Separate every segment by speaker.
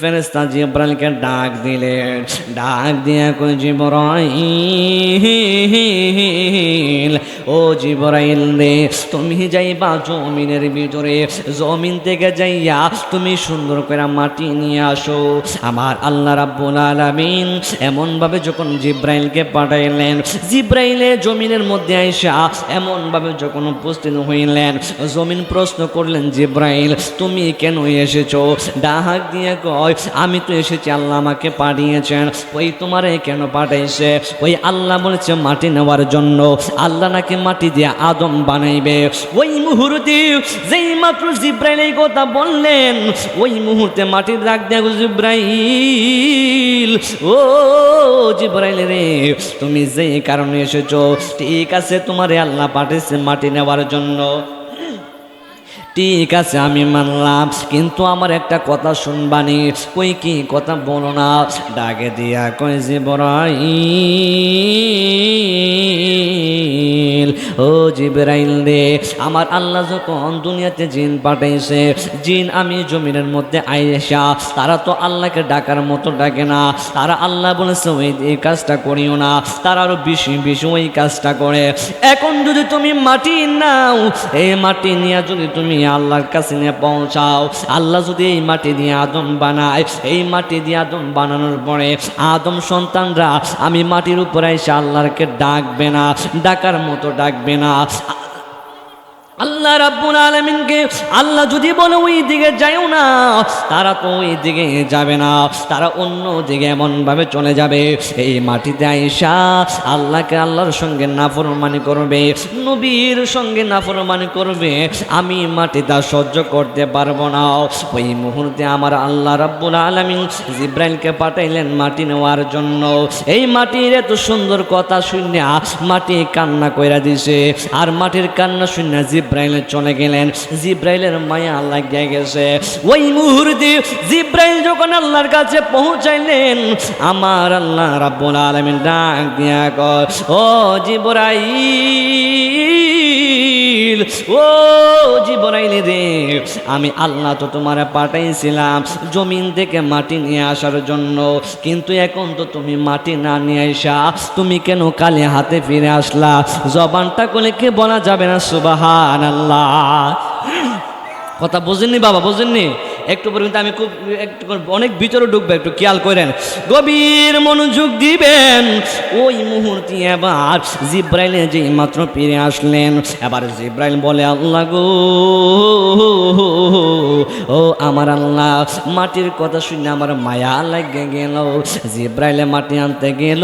Speaker 1: ফেরেশতা জিবরাইলকে ডাক দিলেন, ডাক দিয়া কই জিবরাইল, ও জিবরাইল রে, তুমি যাইবা জমিনের ভিতরে, জমিন থেকে যাইয়া তুমি সুন্দর করে মাটি নিয়ে আসো। আমার আল্লাহ রাব্বুল আলামিন এমনভাবে যখন জিবরাইলকে পাঠাইলেন, জিবরাইলে জমিনের মধ্যে আইসা এমনভাবে যখন উপস্থিত হইলেন, জমিন প্রশ্ন করলেন, জিবরাইল তুমি কেন এসেছো? ডাক দিয়ে কয়, আমি তো এসেছি, আল্লাহ আমাকে পাঠিয়েছেন। ওই তোমারে কেন পাঠাইছে? ওই আল্লাহ বলেছে মাটি নেওয়ার জন্য। আল্লাহ নাকি মাটি দিয়ে আদম বানাইবে। ওই মুহূর্তে যেই মাত্র জিবরাইল এই কথা বললেন, ওই মুহূর্তে মাটির ডাক দেয়া, জিবরাইল, ও জিবরাইল রে, তুমি যেই কারণে এসেছো ঠিক আছে, তোমারে আল্লাহ পাঠিয়েছে মাটি নেওয়ার জন্য, ঠিক আছে আমি মানলাম, কিন্তু আমার একটা কথা শুনবানি। কই কি কথা বলো না? ডাকে দিয়া কই জিবরাইল, ও জিবরাইল রে, আমার আল্লাহ যখন দুনিয়াতে জিন পাঠাইছে, জিন আমি জমিনের মধ্যে আইসা তারা তো আল্লাহকে ডাকার মতো ডাকে না। তারা আল্লাহ বলেছে ওই এই কাজটা করিও না, তারা আরো বেশি বেশি ওই কাজটা করে। এখন যদি তুমি মাটি নাও, এই মাটি নিয়ে যদি তুমি আল্লাহর কাছে নিয়ে পৌঁছাও, আল্লাহ যদি এই মাটি দিয়ে আদম বানায়, এই মাটি দিয়ে আদম বানানোর পরে আদম সন্তানরা আমি মাটির উপরে এসে আল্লাহকে ডাকবে না, ডাকার মতো ডাকবে না। আল্লাহ রাব্বুল আলামিনকে আল্লাহ যদি বলে ওই দিকে যাও না, তারা তো ওই দিকে যাবে না, তারা অন্য দিকে এমনভাবে চলে যাবে। এই মাটিতে আইসা আল্লাহকে আল্লাহর সঙ্গে নাফরমানি করবে, নবীর সঙ্গে নাফরমানি করবে। আমি মাটিটা সহ্য করতে পারবো না। ওই মুহূর্তে আমার আল্লাহ রাব্বুল আলামিন জিবরাইলকে পাঠাইলেন মাটি নেওয়ার জন্য। এই মাটির এত সুন্দর কথা শুনে মাটি কান্না কইরা দিছে, আর মাটির কান্না শুনে জিবরাইল চলে গেলেন। জিবরাইলের মায়া লাগিয়ে গেছে। ওই মুহূর্তে জিবরাইল যখন আল্লাহর কাছে পৌঁছাইলেন, আমার আল্লাহ রাব্বুল আলামিন ডাক দিয়া কয়, ও জিবরাইল, ও জিবরাইল রে, আমি আল্লাহ তো তোমারে পাঠাইছিলাম জমিন থেকে মাটি নিয়ে আসার জন্য, কিন্তু এখন তো তুমি মাটি না নিয়ে আসা তুমি কেন কালে হাতে ফিরে আসলা? জবানটা করলে কে বলা যাবে না সুবহানাল্লাহ। কথা বোঝেননি বাবা, বোঝেননি? একটু পরে কিন্তু আমি খুব একটু অনেক ভিতরে ঢুকবে, একটু খেয়াল করেন, গভীর মনোযোগ দিবেন। ওই মুহূর্তে এবার জিবরাইল যে মাত্র ফিরে আসলেন, এবার জিবরাইল বলে, আল্লাহ গো, ও আমার আল্লাহ, মাটির কথা শুনে আমার মায়া লাগে গেল। জিবরাইলে মাটি আনতে গেল,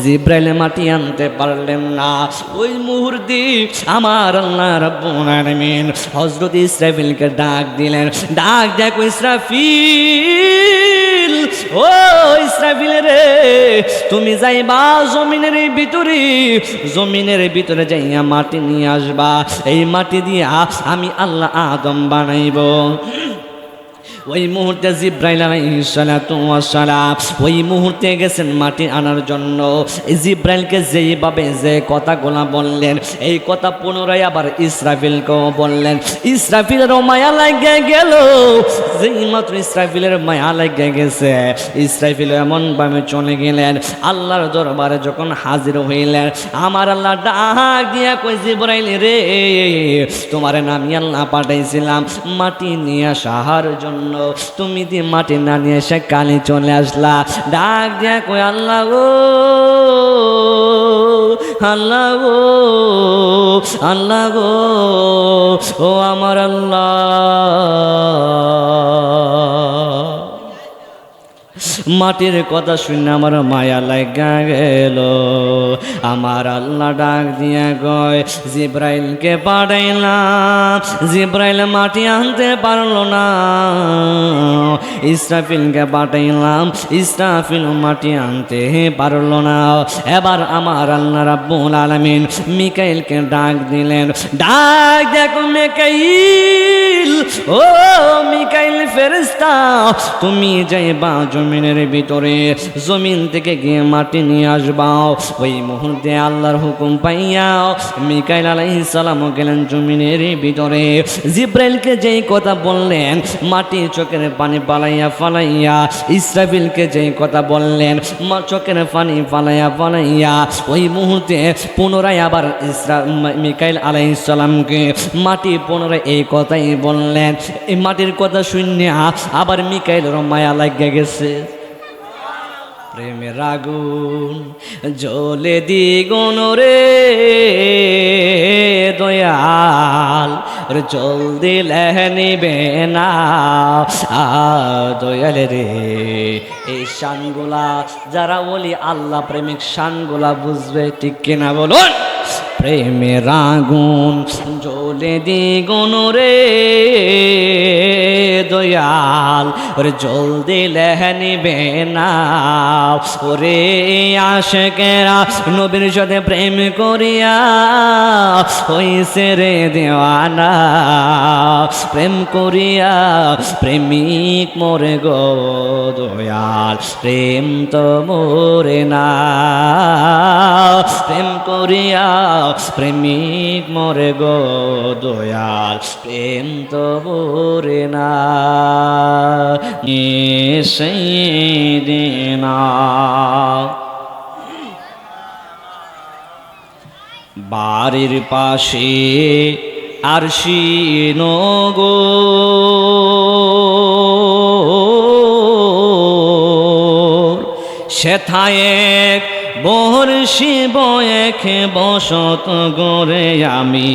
Speaker 1: জিবরাইলে মাটি আনতে পারলেন না। ওই মুহূর্তে আমার আল্লাহ রাব্বুল আলামিন হযরত ইসরাফিলকে ডাক দিলেন। ডাক দেখো ইসরাফিল, ও ইসরাফিল রে, তুমি যাইবা জমিনের ভিতরে, জমিনের ভিতরে যাইয়া মাটি নিয়ে আসবা। এই মাটি দিয়া আমি আল্লাহ আদম বানাইব। ওই মুহূর্তে জিবরাইল আলাইহিস সালাতু ওয়াস সালাম ওই মুহূর্তে গেছেন মাটি আনার জন্য। জিবরাইলকে যেইভাবে যে কথাগুলা বললেন, এই কথা পুনরায় আবার ইসরাফিলকেও বললেন। ইসরাফিলেরও মায়া লাগে গেল। যেই মাত্র ইসরাফিলের মায়া লাগে গেছে, ইসরাফিল এমনভাবে চলে গেলেন আল্লাহর দরবারে। যখন হাজির হইলেন, আমার আল্লাহ ডাক দিয়া কই, জিবরাইল রে, তোমার নামি আল্লাহ পাঠাইছিলাম মাটি নিয়ে আসার জন্য, তুমি দিয়ে মাটি না নিয়ে এসে কালি চলে আসলা। ডাক দিয়া কই, আল্লাহ গো, আল্লাহ গো, আল্লাহ গো, ও আমার আল্লাহ, মাটির কথা শুনে আমার মায়া লাগা গেল। আমার আল্লাহ ডাক দিয়া কয়, জিবরাইলকে পাঠাইলাম, জিবরাইল মাটি আনতে পারলো না। ইসরাফিলকে পাঠাইলাম, ইসরাফিল মাটি আনতে পারলো না। এবার আমার আল্লাহ রাব্বুল আলামিন মিকাইলকে ডাক দিলেন। ডাক দেখো মিকাইল, ও মিকাইল ফেরেশতা, তুমি যাইবা জমিনের ভিতরে, জমিন থেকে গিয়ে মাটি নিয়ে আসবাও। ওই মুহূর্তে আল্লাহর হুকুম পাইয়া মিকাইল আলাইহিস সালাম গেলেন জমিনের ভিতরে। জিব্রাইলকে যেই কথা বললেন, মাটি চোখের পানি পালাইয়া ফালাইয়া, ইসরাফিলকে যেই কথা বললেন, চোখের পানি ফালাইয়া ফালাইয়া, ওই মুহূর্তে পুনরায় আবার মিকাইল আলাইহিস সালামকে মাটি পুনরায় এই কথাই বললেন। এই মাটির কথা শুনে আবার মিকাইলের মায়া লাগিয়া গেছে। প্রেমের আগুন জ্বলে দ্বিগুণ রে দয়াল, জল দিলে নিবে না দয়াল রে। এই শানগুলা যারা বলি আল্লাহ প্রেমিক শানগুলা বুঝবে, ঠিক কিনা বলুন? প্রেমের আগুন জ্বলে দ্বিগুণ রে দয়াল, ওরে জল দিলে নিবে না। ওরে আশিকেরা নবীর সাথে প্রেম করিয়া হইছে রে দেওয়ানা, প্রেম করিয়া প্রেমিক মরে গো দয়াল, প্রেম তো মরে না। প্রেম করিয়া প্রেমিক মরে গো দয়াল, প্রেম তো মরে না। সেইদিনা বাড়ির পাশে আরশি নগো সেথায় এক বর্ষি বয়েক বসত গরে আমি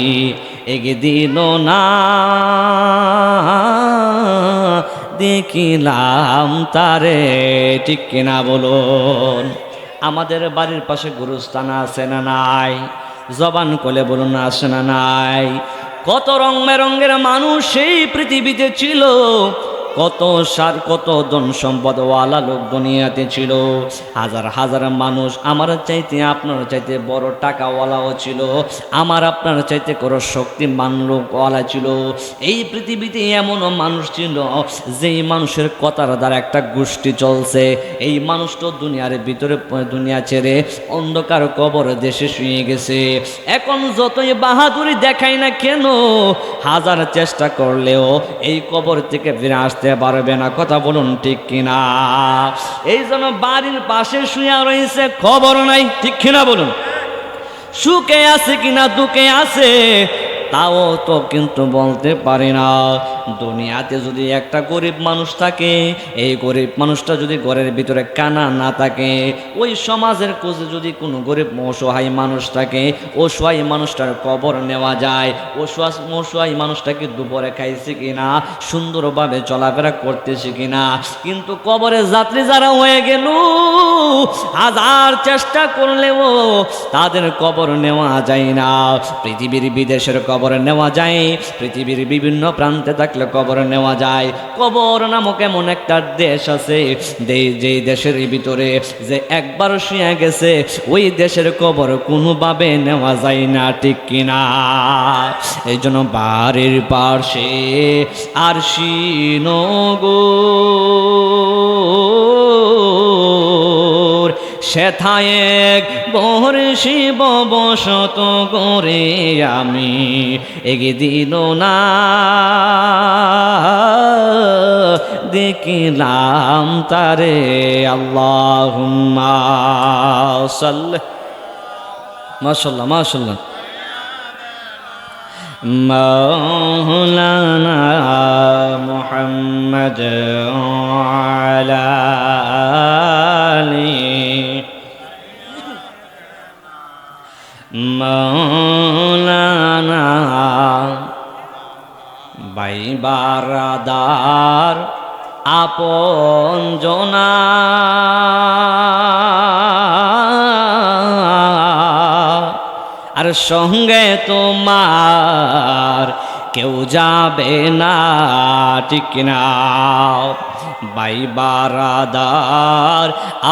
Speaker 1: একদিন না দেখিলাম তারে, ঠিক কিনা বলুন? আমাদের বাড়ির পাশে গুরুস্থান আছে না নাই? জবান কোলে বলুন আছে না নাই? কত রং বেরঙ্গের মানুষ সেই পৃথিবীতে ছিল, কত কত ধন সম্পদ ওয়ালা লোক দুনিয়াতে ছিল। হাজার হাজার মানুষ আমার চাইতে আপনার চাইতে বড় টাকাওয়ালাও ছিল, আমার আপনার চাইতে কোনো শক্তিমান লোকওয়ালা ছিল। এই পৃথিবীতে এমনও মানুষ ছিল যেই মানুষের কথার দ্বারা একটা গোষ্ঠী চলছে। এই মানুষ তো দুনিয়ার ভিতরে দুনিয়া ছেড়ে অন্ধকার কবর দেশে শুয়ে গেছে। এখন যতই বাহাদুরি দেখায় না কেন, হাজার চেষ্টা করলেও এই কবর থেকে ফিরে আসতে পারবে না। কথা বলুন ঠিক কিনা? এই জন্য বাড়ির পাশে শুয়ে রয়েছে, খবর নাই, ঠিক কিনা বলুন? সুখে আছে কিনা দুঃখে আছে তাও তো কিন্তু বলতে পারি না। দুনিয়াতে যদি একটা গরিব মানুষ থাকে, এই গরিব মানুষটা যদি ঘরের ভিতরে কানা না থাকে, ওই সমাজের কোষে যদি কোনো গরিব অসহায় মানুষ থাকে, অসহায় মানুষটার কবর নেওয়া যায়। অসহায় মানুষটাকে দুপুরে খাইছে কিনা, সুন্দরভাবে চলাফেরা করতেছে কিনা। কিন্তু কবরে যাত্রী যারা হয়ে গেল, হাজার চেষ্টা করলেও তাদের কবর নেওয়া যায় না। পৃথিবীর বিদেশের কবর নেওয়া যায়, পৃথিবীর বিভিন্ন প্রান্তে থাকলে কবর নেওয়া যায়। কবর নামক এমন একটা দেশ আছে, যেই দেশের ভিতরে যে একবার শুয়ে গেছে, ওই দেশের কবর কোনোভাবে নেওয়া যায় না, ঠিক কিনা? এই জন্য বাড়ির পাশে আরশি নগর সেথায় এক বর্ষি বসত করে আমি একদিন না দেখিলাম তারে। আল্লাহুম্মা সাল্লি, মাশাআল্লাহ মাশাআল্লাহ, মাওলানা মুহাম্মদ আলা আলি মাওলানা। ভাই বারাদার আপন জনা আর সঙ্গে তোমার কেউ যাবে না, ঠিক না? ভাই বারাদার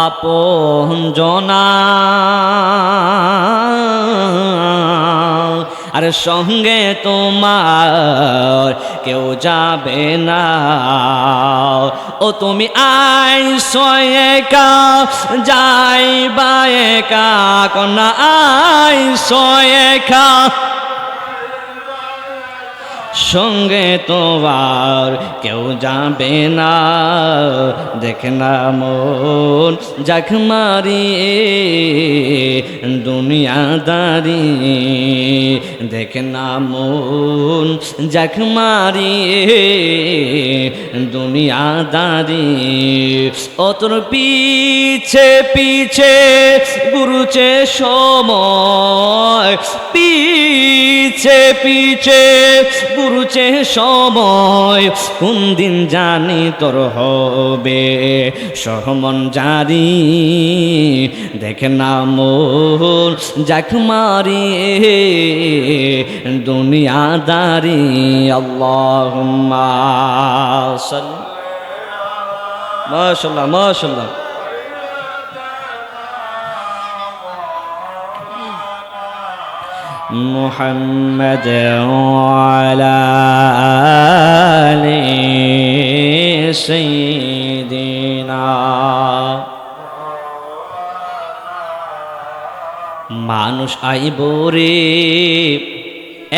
Speaker 1: আপন জনা আর সঙ্গে তোমার কেউ যাবে না। ও তুমি আইসো একা যাইবা একা কন্যা আইসো একা সঙ্গে তোমার কেউ যাবে না দেখে না মন জাখ মারিয়ে দুনিয়াদারি দেখে না মন জাখ মারিয়ে দুনিয়াদারি ও তোর পিছে পিছে ঘুরছে সময় পিছে পিছে ঘুরছে সময় কোন দিন জানি তোর হবে সহমন জারি দেখে না মন জাখ মারিয়ে দুনিয়াদারি আল্লাহুম্মা সাল্লি মাশাআল্লাহ মাশাআল্লাহ محمد وعلى آل سيدنا মানুষ আইব রে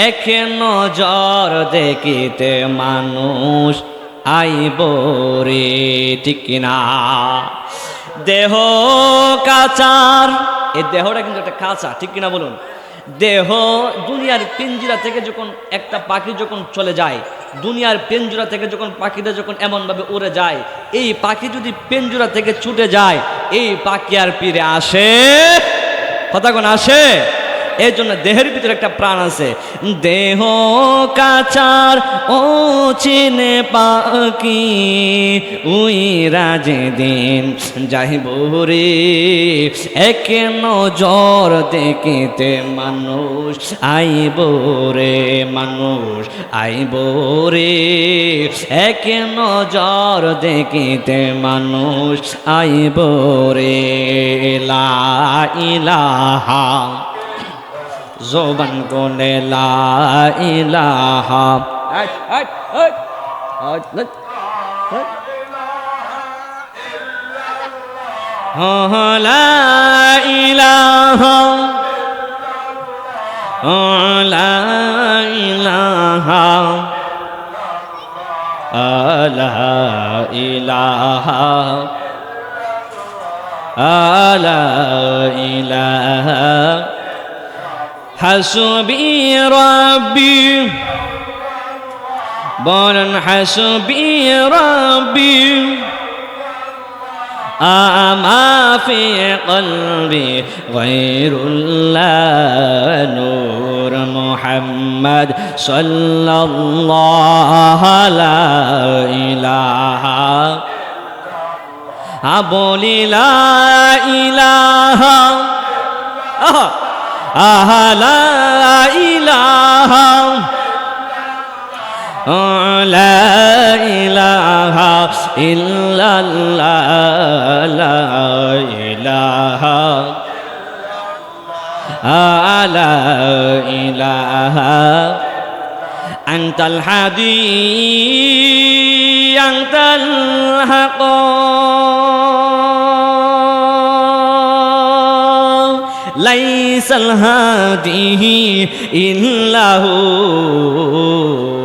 Speaker 1: এক নজর দেখিতে মানুষ আইব রে ঠিক না দেহ কাচার এই দেহটা কিন্তু একটা কাঁচা ঠিক কিনা বলুন দেহ দুনিয়ার পিঞ্জরা থেকে যখন একটা পাখি যখন চলে যায় দুনিয়ার পিঞ্জরা থেকে যখন পাখিটা যখন এমনভাবে উড়ে যায় এই পাখি যদি পিঞ্জরা থেকে ছুটে যায় এই পাখি আর ফিরে আসে কথা কোন আসে এই জন্য দেহের ভিতরে একটা প্রাণ আছে দেহ কাচার ও চিনে পাখি উই রাজে দিন যাইব রে এক নজর দেখিতে মানুষ আইব রে মানুষ আইব রে এক নজর দেখিতে মানুষ আইব রে লা ইলাহা জবান কোনে লা ইলাহা লা ইলাহা লা ইলাহা লা ইলাহা লা ইলাহা حسبي ربي بولن حسبي ربي ما في قلبي غير الله نور محمد صلى الله لا إله أبولي لا إله لا إله لا إله إلا الله لا إله لا إله أنت الحدي أنت الحق ليس الهادي إلا هو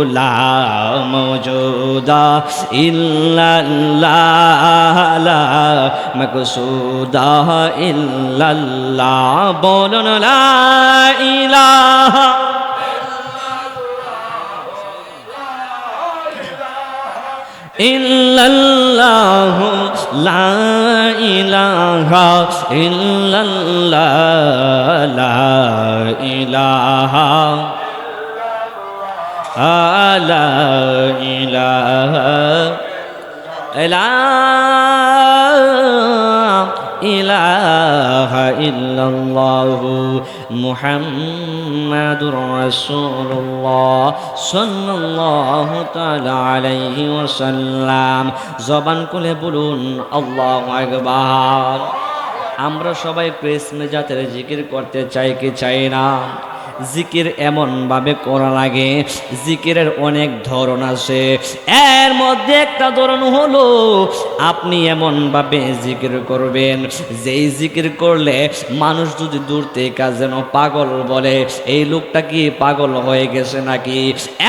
Speaker 1: لا موجود إلا الله لا مقصود إلا الله بولن لا إله إلا الله لا إله إلا الله لا إله لا إله لا إله إلا الله محمد رسول الله صلى الله تعالى عليه وسلم জবান খুলে বলুন আল্লাহু আকবার আমরা সবাই প্রেস মেজাজের জিকির করতে চাই কি চাই না জিকির এমনভাবে করা লাগে, জিকিরের অনেক ধরন আছে। এর মধ্যে একটা ধরন হলো আপনি এমনভাবে জিকির করবেন যেই জিকির করলে মানুষ যদি দূর থেকে যেন পাগল বলে, এই লোকটা কি পাগল হয়ে গেছে নাকি,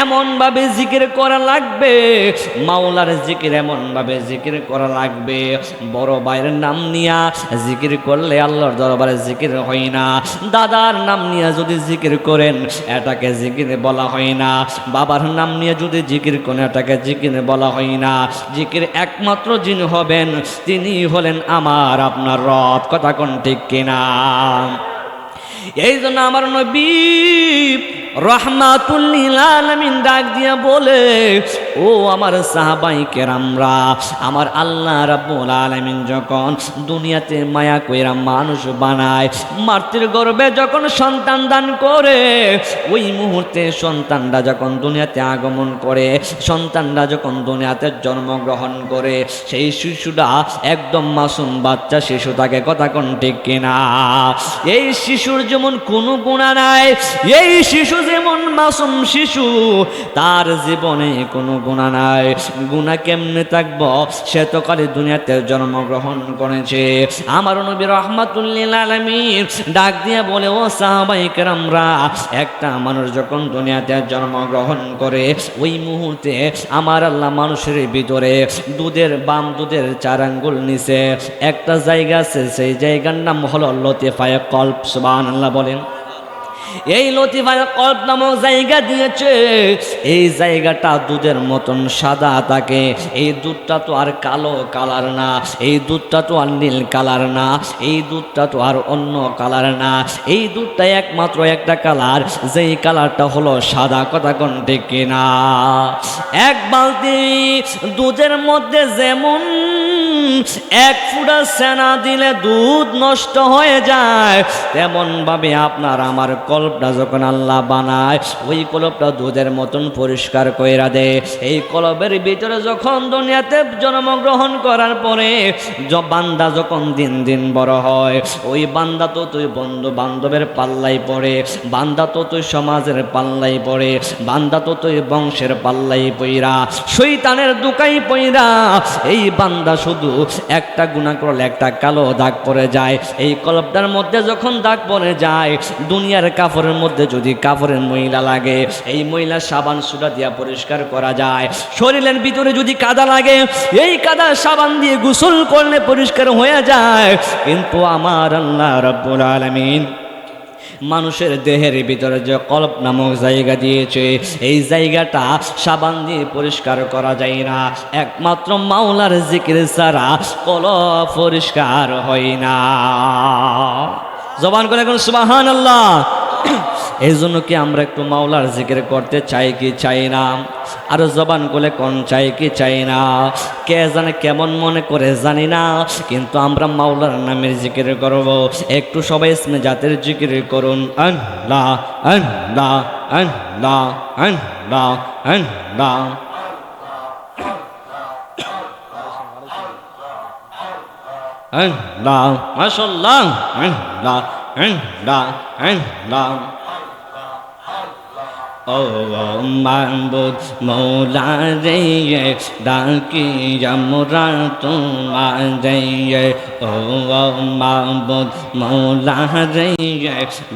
Speaker 1: এমনভাবে জিকির করা লাগবে। মাওলার জিকির এমনভাবে জিকির করা লাগবে, বড় ভাইয়ের নাম নিয়া জিকির করলে আল্লাহর দরবারে জিকির হয় না। দাদার নাম নিয়ে যদি জিকির করেন এটাকে জিকির বলা হয় না। বাবার নাম নিয়ে যদি জিকির করেন এটাকে জিকির বলা হয় না। জিকির একমাত্র যিনি হবেন তিনি হলেন আমার আপনার রব। কথা কোন ঠিক কিনা? এই জন্য আমার নবী রহমাতুল লিল আলামিন ডাক দিয়া বলে, ও আমার সাহাবাই কেরামরা, আমার আল্লাহ রাব্বুল আলামিন যখন দুনিয়াতে মায়া কইরা মানুষ বানায়, মাতৃর গর্ভে যখন সন্তান দান করে, ওই মুহূর্তে সন্তানরা যখন দুনিয়াতে আগমন করে, সন্তানরা যখন দুনিয়াতে জন্মগ্রহণ করে, সেই শিশুটা একদম মাসুম বাচ্চা শিশু থাকে। কথা কোন ঠিক কিনা? এই শিশুর যেমন কোনো গুনাহ নাই, এই শিশু যেমন মাসুম শিশু, তার জীবনে কোনো গুনাহ নাই। গুনাহ কেমনে থাকবো? সে তো খালি দুনিয়াতে জন্মগ্রহণ করেছে। আমার নবী রহমাতুল লিল আলামিন ডাক দিয়ে বলে, ও সাহাবায়ে কেরামরা, একটা মানুষ যখন দুনিয়াতে জন্মগ্রহণ করে, ওই মুহূর্তে আমার আল্লাহ মানুষের ভিতরে বাম দুধের 4 আঙ্গুল নিচে একটা জায়গা আছে, সেই জায়গার নাম হলো লতিফায়ে কলব। সুবহানাল্লাহ বলেন। এই লতিফায়ে কলব নামক জায়গা দিয়েছে। এই জায়গাটা দুধের মতন সাদা থাকে। এই দুধটা তো আর কালো কালার না, এই দুধটা তো আর নীল কালার না, এই দুধটা তো আর অন্য কালার না। এই দুধটা একমাত্র একটা কালার, যেই কালারটা হলো সাদা। কথা কোন ঠিক কিনা? এক বালতি দুধের মধ্যে যেমন 1 ফুটা সেনা দিলে দুধ নষ্ট হয়ে যায়, তেমন ভাবে আপনার আমার কলবটা যখন আল্লাহ বানায়, ওই কলবটা দুধের মতন পরিষ্কার কইরা দেয়। এই কলবের ভিতরে যখন দুনিয়াতে জন্মগ্রহণ করার পরে বান্দা যখন দিন দিন বড় হয়, ওই বান্দা তো তুই বন্ধু বান্ধবের পাল্লাই পড়ে, বান্দা তো তুই সমাজের পাল্লাই পড়ে, বান্দা তো তুই বংশের পাল্লাই পইরা, শয়তানের দুকাই পইরা, এই বান্দা শুধু একটা গুনাহ করলে একটা কালো দাগ পড়ে যায়। এই কলবটার মধ্যে যখন দাগ পড়ে যায়, দুনিয়ার কাপড়ের মধ্যে যদি কাপড়ের ময়লা লাগে, এই ময়লা সাবান সুরা দিয়া পরিষ্কার করা যায়। শরীরের ভিতরে যদি কাদা লাগে, এই কাদা সাবান দিয়ে গোসল করলে পরিষ্কার হয়ে যায়। কিন্তু আমার আল্লাহ রাব্বুল আলামিন মানুষের দেহের ভিতরে যে কলব নামক জায়গা দিয়েছে, এই জায়গাটা সাবান দিয়ে পরিষ্কার করা যায় না। একমাত্র মাওলার জিকির ছাড়া কলব পরিষ্কার হয় না। জবান করে এখন সুবহানাল্লাহ। এই জন্য কি আমরা একটু মাওলার জিকির করতে চাই কি চাই না? আর জবান করে কোন চাই কি চাই না? কে জানে কেমন মনে করে জানি না, কিন্তু আমরা মাওলার নামের জিকির করব। একটু সবাই ইসমে জাতের জিকির করুন। আল্লাহ আল্লাহ আল্লাহ আল্লাহ আল্লাহ। আল্লাহ মাশাআল্লাহ আল্লাহ আল্লাহ আল্লাহ। ও মাহবুব মৌলা রে ডাকি আমরা তোমারে, ও মাহবুব মৌলা রে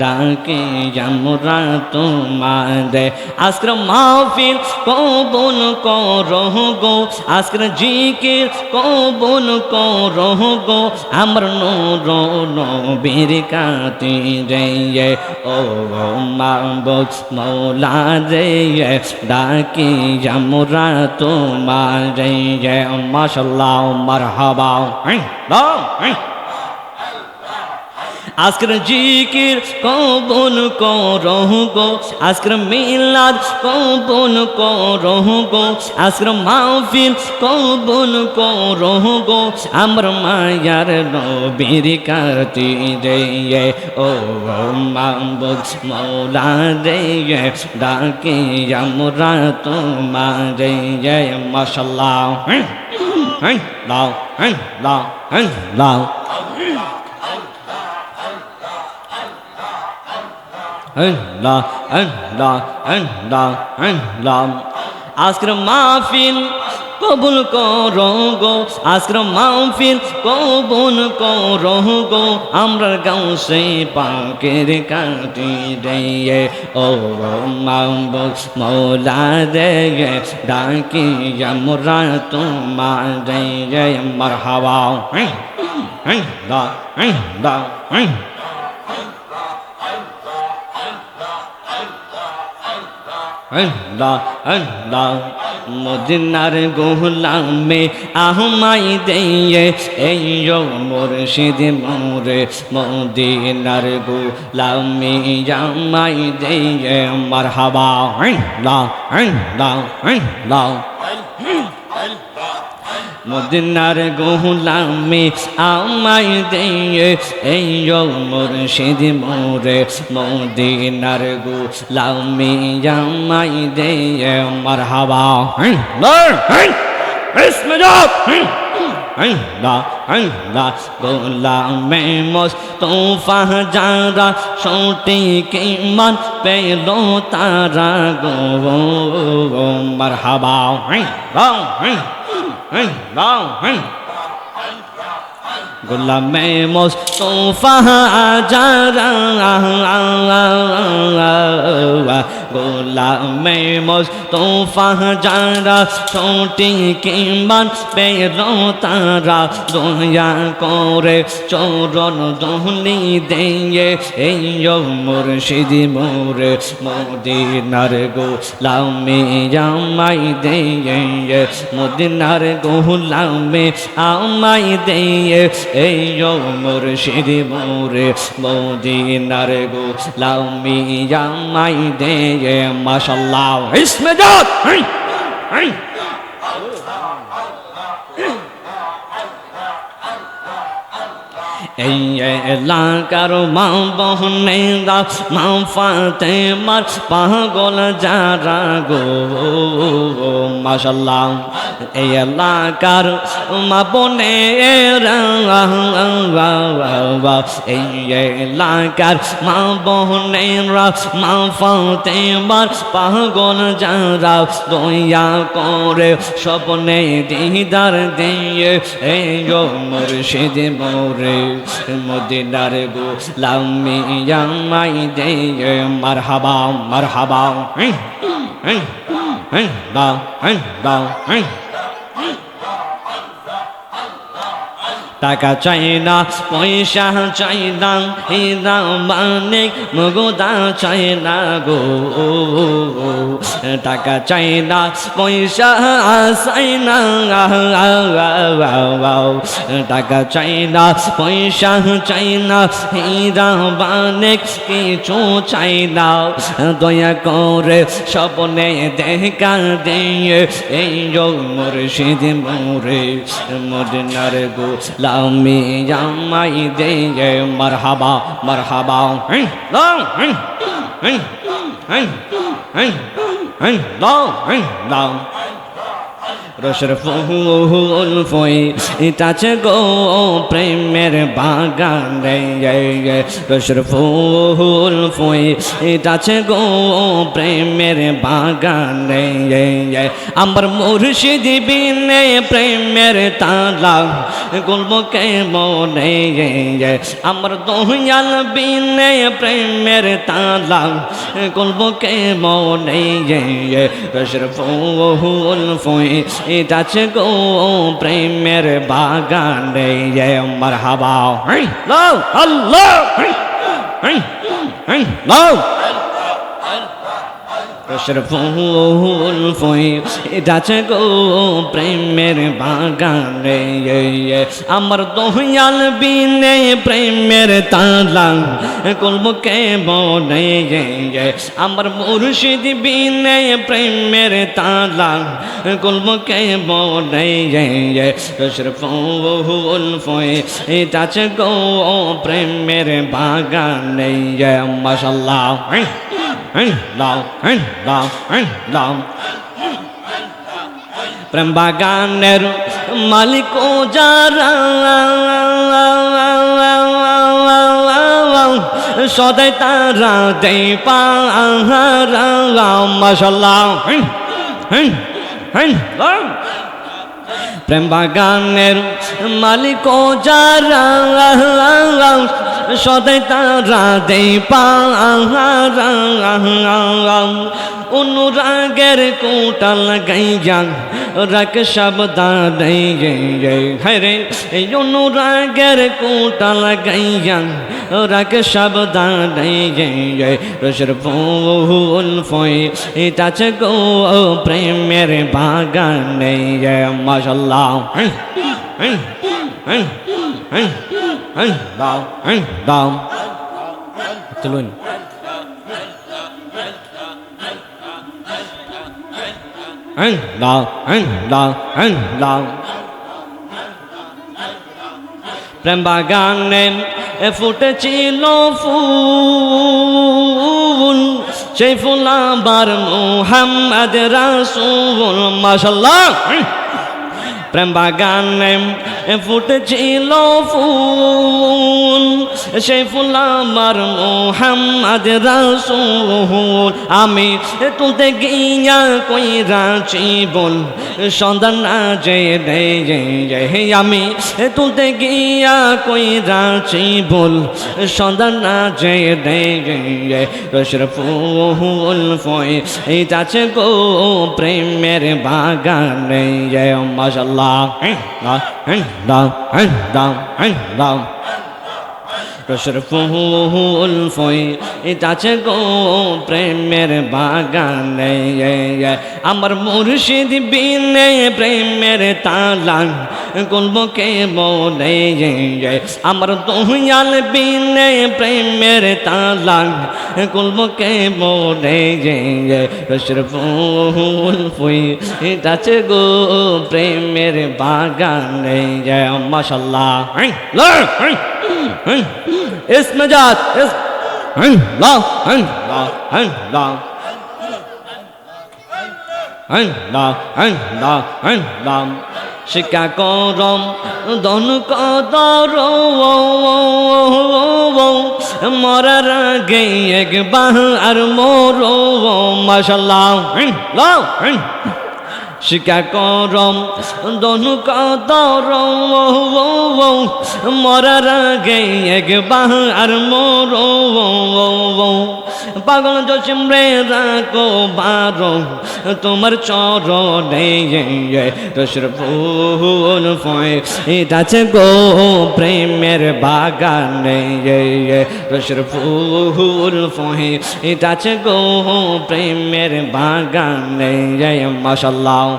Speaker 1: ডাকি আমরা তোমারে। আজকের মাহফিল কবুল করো গো, আজকের জিকির কবুল করো গো, আমার নূর নবীর খাতিরে, ও মাহবুব মৌলা রে ডাকি আমরা তোমারে। মাশাআল্লাহ মারহাবা। আজকের জিকির কবুল করো গো, আজকের মিলাদ কবুল করো গো, আজকের মাহফিল কবুল করো গো, আমার মায়ার নবীর খাতিরে, ও মাহবুব মৌলা রে ডাকি আমরা তোমারে। মাশাআল্লাহ। লাও লাও লাও আল্লাহ আল্লাহ আল্লাহ আল্লাহ আজকের মাহফিল কবুল করো গো আজকের মাহফিল কবুল করো গো আমরা গাউসে পাকের কাটি রে ও মাহবুব মৌলা রে ডাকি আমরা তোমার রে মারহাবা দা দা আল্লাহ আল্লাহ মদিনার গোলামে আহমাই দেয়ে এই মুর্শিদ মোরে মদিনার গোলামে জামাই দেয়ে মারহাবা আল্লাহ আল্লাহ আল্লাহ মদিনার গোলামে আমাই দিয়ে এই মুর্শিদ মোরে মদিনার গোলামে আমাই দিয়ে মারহাবা গোলামে মোস্তফা যারা সৌটি কি মান পেল তারা গো মারহাবা গোলামে মোস্তফা যারা গোলামে মোস্তফা যারা ছোটি কিমান পেল তারা দয়া করে চরণ ধুলি দিয়ে এই মুর্শিদ মোরে মদিনার গোলামে জামাই দিয়ে মদিনার গোলামে আমাই দিয়ে এই মুর্শিদ মোরে মদিনার গোলামে জামাই দিয়ে মাশাআল্লাহ ইসমে জাত এই এলাকার মা বহনেরা মা ফাতেমার পাগল যারা গো মাশাআল্লাহ এই এলাকার মা বোনেরা এই এলাকার মা বহনেরা মা ফাতেমার পাগল যারা দয়া করে স্বপ্নে দিদার দিয়ে এই মুর্শিদ মোরে মদিনার গোলামে জামাই দিয়ে মারহাবা মারহাবা টাকা চাই না পয়সা চাই না হীরা মানিক মুগদা চাই না গো টাকা চাই না পয়সা চাই না টাকা চাই না পয়সা চাই না হীরা মানিক কিছু চাই না দয়া করে স্বপ্নে দেখা দিয়ে এই মুর্শিদ মোরে মদিনার গোলামে জামাই দিয়ে মারহাবা মারহাবা রসের ফুল ফুই ইটাছে গো প্রেমের বাগানে রসের ফুল ফুই ইটাছে গো প্রেমের বাগানে আমার মুর্শিদ বিনে প্রেমের তালা গুলব কে মনে আমার দয়াল বিনে প্রেমের তালা গুলব কে মনে রসের ফুল ফুই ইটাছে গো প্রেমের বাগানে মারহাবা আল্লাহ রসের ফুল ফুই ইটাছে গো প্রেমের বাগানে আমার দয়াল বিনে প্রেমের তালা কলব কে বনে আমার মুর্শিদ বিনে প্রেমের তালা কলব কে বনে রসের ফুল ফুই ইটাছে গো প্রেমের বাগানে মাশাআল্লাহ প্রেম বাগানের মালিক যারা সদাই তারা দেই পাহারা মাশাআল্লাহ প্রেম বাগানের মালিক যারা সদাই তারা দেই পাহারা অনুরাগের কোটাল গাইয়া রাখ শব্দ হরে অনুরাগের কোটাল গাইয়া রাখ শব্দ রসের ফুল ফই এটাছে গো প্রেমের বাগানে মাশাআল্লাহ দাও চলুন দাও প্রেম বাগানে ফুটেছিল ফুল সেই ফুল আবার মুহাম্মদ রাসূল মাশাআল্লাহ প্রেম বাগানে ফুটেছিল ফুল সেই ফুল আমার মুহাম্মদ রাসূল আমি তুলতে গিয়া কইরা জীবন সন্ধান যে আমি তুলতে গিয়া কইরা জীবন সন্ধান যে রসের ফুল ফই এইটাছে গো প্রেমের বাগানে মাশাআল্লাহ দাও রসের ফুল ফই এটাছে গো প্রেমের বাগানে আমার মুর্শিদ বিনে প্রেমের তালা গুলবো কে বলে আমার দয়াল বিনে প্রেমের তালা গুলবো কে বলে রসের ফুল ফই এটাছে গো প্রেমের বাগানে মাশাআল্লাহ इसमें जात শিক্ষা করম দন কদর মরার আগে একবার আর মোর মাশাআল্লাহ শিক্ষা করম দনু কদর মরার আগে একবার আর মোর পাগল জসিম রে রাখো বারো তোমার চরণে রসের ফুল ফয় এটাছে গো প্রেমের বাগানে রসের ফুল ফয় এটাছে গো প্রেমের বাগানে মাশাআল্লাহ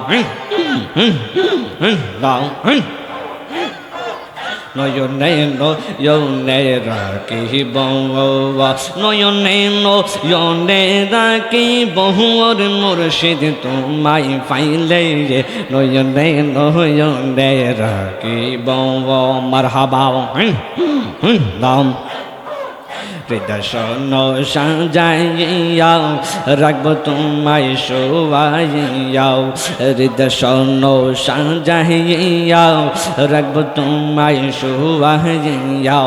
Speaker 1: নয়নে রাখিব নয়নে রাখিব মুর্শিদ তোমায় পাইলে নয়নে রাখিব মারহাবা দাম হৃদয় সাজাইয়া রাখব তোমায় শোয়াইয়া হৃদয় সাজাইয়া রাখব তোমায় শোয়াইয়া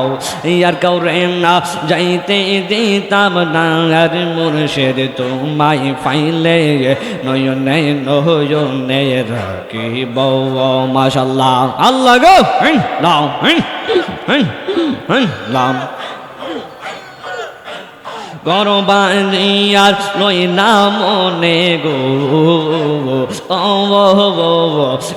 Speaker 1: আর কাউরে না যাইতে দিতাম না আর মুর্শিদ তোমায় পাইলে নয়নে রাখিব মাশাআল্লাহ আল্লাহ গো লাও লাম গরবানিয়ার নই না মনে গো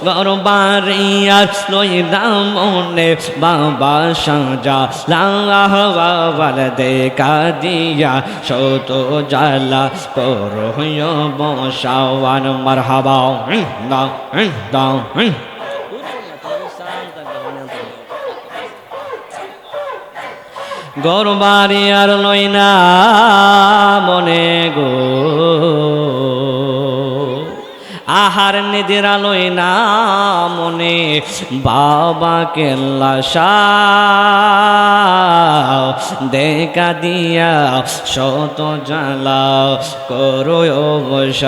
Speaker 1: গরবানিয়ার নই না মনে বাবা সাজা লাল দেখা দিয়া শত জ্বালা করো বসাওয়ান মারহাবা দাও গরবারি আর লই না মনে গো আহার নিদিরা লই না মনে বাবা কেল্লা দেখা দিয়া শত জ্বালা করো অবসান,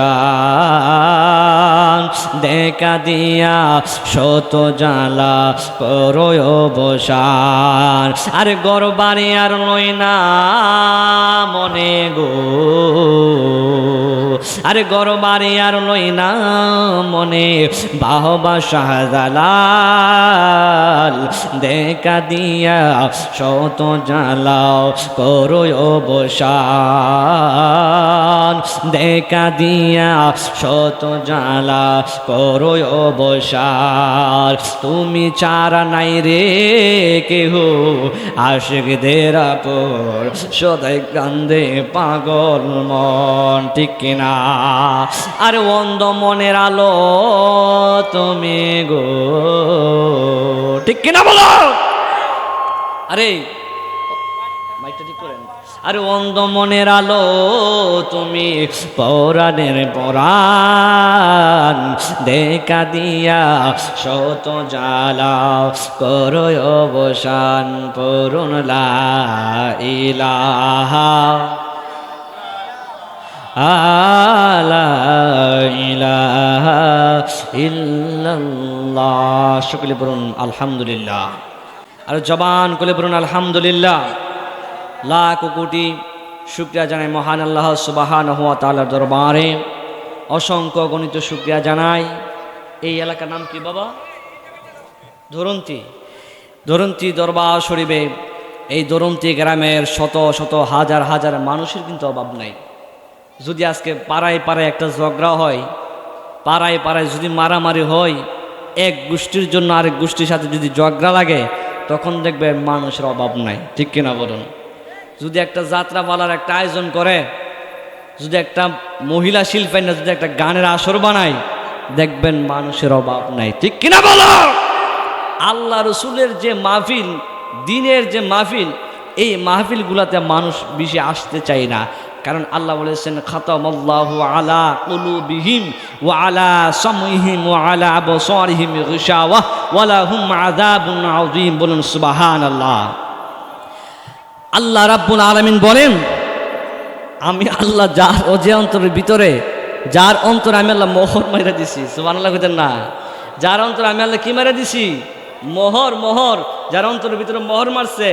Speaker 1: দেখা দিয়া শত জ্বালা করো অবসান। আরে গরবারে আর লই না মনে গো, আরে গরবারে আর লই না মনে বাহবা শাহজালাল, দেখা দিয়া শত জ্বালাও করো অবসান, দেখা দিয়া শত জ্বালা করো অবসান। তুমি চারা নাই রে কেহ আশিকদের আপর, সদাই কান্দে পাগল মন, ঠিক কিনা? আর অন্ধ মনের আলো তুমি গো, ঠিক কিনা বলো? আরে মাইকটা ঠিক করেন। আরে অন্ধ মনের আলো তুমি, পরাণের পরাণ, দেখা দিয়া শত জ্বালা করো অবসান, পূরণ লা ইলাহা লা ইলাহা ইল্লাল্লাহ। সকলে বলুন আলহামদুলিল্লাহ। আর জবান খুলে বলুন আলহামদুলিল্লাহ। লাখ কোটি শুকরিয়া জানাই মহান আল্লাহ সুবহানাহু ওয়া তাআলার দরবারে, অসংখ্য গণিত শুকরিয়া জানাই। এই এলাকার নাম কি বাবা? ধরন্তী। ধরন্তী দরবার শরীফে, এই ধরন্তী গ্রামের শত শত হাজার হাজার মানুষের কিন্তু অভাব নাই। যদি আজকে পাড়ায় পাড়ায় একটা ঝগড়া হয়, পাড়ায় পাড়ায় যদি মারামারি হয়, এক গোষ্ঠীর জন্য আরেক গোষ্ঠীর সাথে যদি ঝগড়া লাগে, তখন দেখবে মানুষের অভাব নাই, ঠিক কিনা বলুন? যদি একটা যাত্রা পালার একটা আয়োজন করে, যদি একটা মহিলা শিল্পীরা যদি একটা গানের আসর বানায়, দেখবেন মানুষের অভাব নাই, ঠিক কিনা বলো? আল্লাহ রসুলের যে মাহফিল, দিনের যে মাহফিল, এই মাহফিলগুলাতে মানুষ বেশি আসতে চায় না। কারণ আল্লাহ বলেছেন খাতামাল্লাহু আলা কুলুবিহিম ওয়া আলা সামইহিম ওয়া আলা আবসারিহিম গিশাওয়া ওয়া লাহুম আযাবুন আযীম। বলুন সুবহানাল্লাহ। আল্লাহ রাব্বুল আলামিন বলেন, আমি আল্লাহ যার যে অন্তরের ভিতরে, যার অন্তরে আমি আল্লাহ মোহর মাইরা দিছি, সুবহানাল্লাহ কইতেন না? যার অন্তরে আমি আল্লাহ কি মাইরা দিছি? মোহর। মোহর যার অন্তরের ভিতরে মোহর মারছে,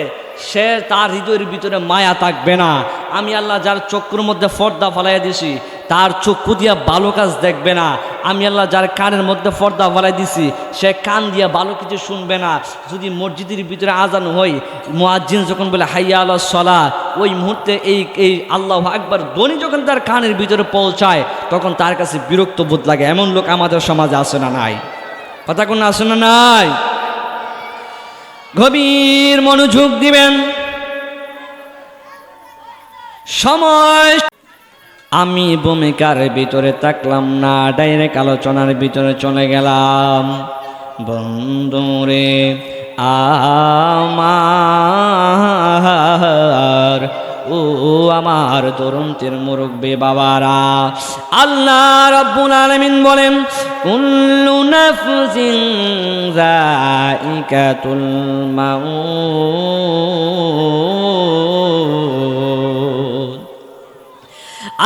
Speaker 1: সে তার হৃদয়ের ভিতরে মায়া থাকবে না। আমি আল্লাহ যার চক্ষুর মধ্যে পর্দা ফালাইয়া দিছি, তার চক্ষু দিয়া ভালো কাজ দেখবে না। আমি আল্লাহ যার কানের মধ্যে পর্দা ফালাই দিছি, সে কান দিয়া ভালো কিছু শুনবে না। যদি মসজিদের ভিতরে আজান হয়, মুয়াজ্জিন যখন বলে হাইয়া আলাস সালাহ, ওই মুহূর্তে এই আল্লাহু আকবার ধ্বনি যখন তার কানের ভিতরে পৌঁছায়, তখন তার কাছে বিরক্ত বোধ লাগে। এমন লোক আমাদের সমাজে আছে না নাই? কথা কোন আছে না নাই? গভীর মনোযোগ দিবেন। সময় আমি ভূমিকার ভিতরে থাকলাম না, ডাইরেক্ট আলোচনার ভিতরে চলে গেলাম। বন্ধুরে আমার, ও আমার ধরন্তের মুরব্বী বাবারা, আল্লাহ রাব্বুল আলামিন বলেন কুল্লু নাফসিন যায়িকাতুল মাউত।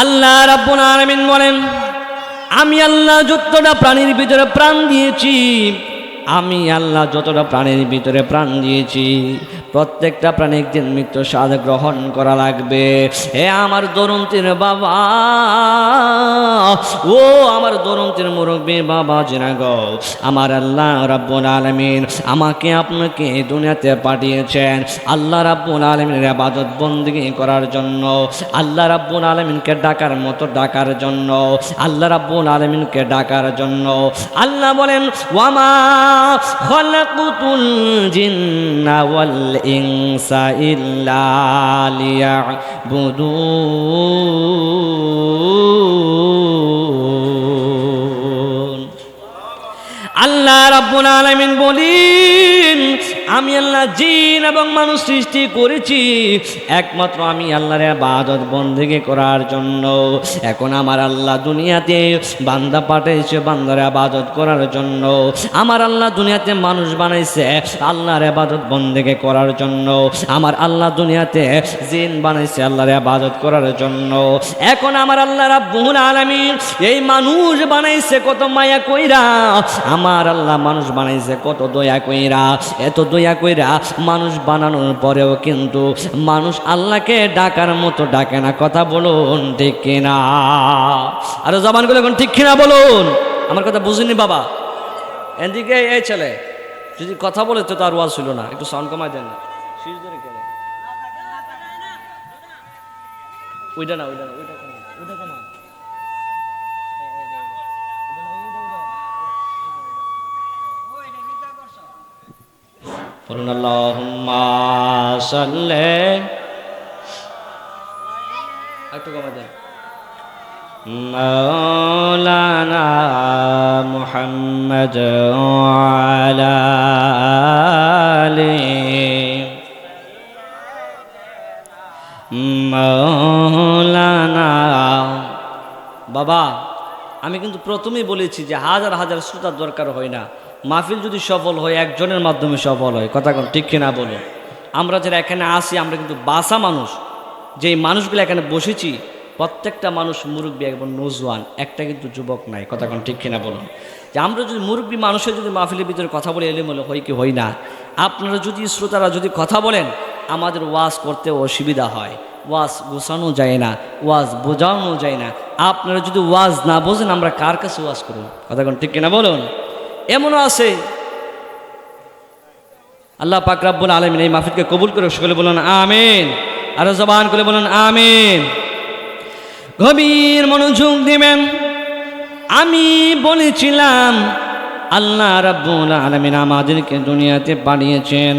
Speaker 1: আল্লাহ রাব্বুল আলামিন বলেন, আমি আল্লাহ যতটা প্রাণীর ভিতরে প্রাণ দিয়েছি, আমি আল্লাহ যতটা প্রাণীর ভিতরে প্রাণ দিয়েছি, প্রত্যেকটা প্রাণী একদিন মৃত্যু স্বাদ গ্রহণ করা লাগবে। হে আমার দরন্তির বাবা, ও আমার দরন্তির মুরব্বী বাবা জিনা গো, আমার আল্লাহ রাব্বুল আলামিন আমাকে আপনাকে দুনিয়াতে পাঠিয়েছেন আল্লাহ রাব্বুল আলামিনের ইবাদত বন্দেগী করার জন্য, আল্লাহ রাব্বুল আলামিনকে ডাকার মতো ডাকার জন্য, আল্লাহ রাব্বুল আলামিনকে ডাকার জন্য। আল্লাহ বলেন ওয়ামা খালাকুতুল জিন্না ওয়াল ইনসা ইল্লা লিয়াবুদুন। আল্লাহ রাব্বুল আলামিন বলেন, আমি আল্লাহ জিন এবং মানুষ সৃষ্টি করেছি একমাত্র আমি আল্লাহর ইবাদত বন্দেগী করার জন্য। এখন আমার আল্লাহ দুনিয়াতে বান্দা পাঠাইছে বান্দার ইবাদত করার জন্য। আমার আল্লাহ দুনিয়াতে মানুষ বানাইছে আল্লাহর ইবাদত বন্দেগী করার জন্য। আমার আল্লাহ দুনিয়াতে জিন বানাইছে আল্লাহর ইবাদত করার জন্য। এখন আমার আল্লাহ রাব্বুল আলামিন এই মানুষ বানাইছে কত মায়া কইরা, আমার আল্লাহ মানুষ বানাইছে কত দয়া কইরা। এত দয়া কইরা মানুষ বানানোর পরেও কিন্তু মানুষ আল্লাহকে ডাকার মতো ডাকে না। কথা বলুন ঠিক কিনা? আরো জবান করে এখন ঠিক কিনা বলুন। আমার কথা বুঝিনি বাবা? এদিকে এই ছেলে যদি কথা বলে তো তার ওয়াজ ছিল না, একটু সাউন্ড কমাই দেন না। ওইটা না, ওইটা না, ওইটা কমা, ওইটা কমা। বলুন আল্লাহুম্মা সাল্লি, একটু কমা দেন। মাওলানা মুহাম্মদ আলা আলিহি মাওলানা। বাবা আমি কিন্তু প্রথমেই বলেছি যে হাজার হাজার শ্রোতার দরকার হয় না, মাহফিল যদি সফল হয় একজনের মাধ্যমে সফল হয়। কথা কোন ঠিক কিনা বলো? আমরা যারা এখানে আসি আমরা কিন্তু বাসা মানুষ, যেই মানুষগুলো এখানে বসেছি প্রত্যেকটা মানুষ মুরব্বী এবং নৌজওয়ান, একটা কিন্তু যুবক নাই। কথা কোন ঠিক কিনা বলুন? যে আমরা যদি মুরব্বী মানুষের যদি মাহফিলের ভিতরে কথা বলে এলোমেলো হয় কি হয় না? আপনারা যদি শ্রোতারা যদি কথা বলেন আমাদের ওয়াজ করতে অসুবিধা হয়, ওয়াজ গোছানো যায় না, ওয়াজ বোঝানো যায় না। আপনারা যদি ওয়াজ না বোঝেন আমরা কার কাছে ওয়াজ করুন? কথা কোন ঠিক কিনা বলুন? এমনও আছে। আল্লাহ পাক রব্বুল আলামিন এই মাহফিলকে কবুল করে সকলে বলুন আমিন। আরো জবান করে বলুন আমিন। গভীর মনোযোগ দিবেন। আমি বলেছিলাম আল্লাহ রাব্বুল আলামিন আমাদেরকে দুনিয়াতে পাঠিয়েছেন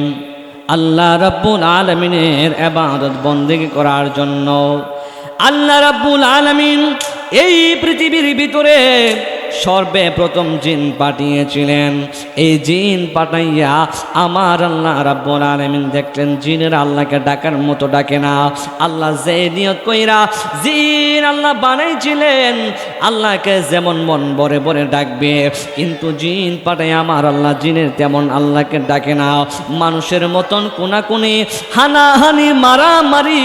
Speaker 1: আল্লাহ রাব্বুল আলামিনের ইবাদত বন্দেগী করার জন্য। আল্লাহ রাব্বুল আলামিন এই পৃথিবীর ভিতরে সর্বপ্রথম জিন পাঠিয়েছিলেন। এই জিন পাঠাইয়া আমার আল্লাহ রাব্বুল আলামিন দেখলেন জিনের আল্লাহকে ডাকার মতো ডাকে না। আল্লাহ যে নিয়ত কইরা জিন আল্লাহ বানাইছিলেন আল্লাহকে যেমন মন ভরে ভরে ডাকবে, কিন্তু জিন পাঠাই আমার আল্লাহ জিনের তেমন আল্লাহকে ডাকে না। মানুষের মতন কোনাকুনি হানাহানি মারামারি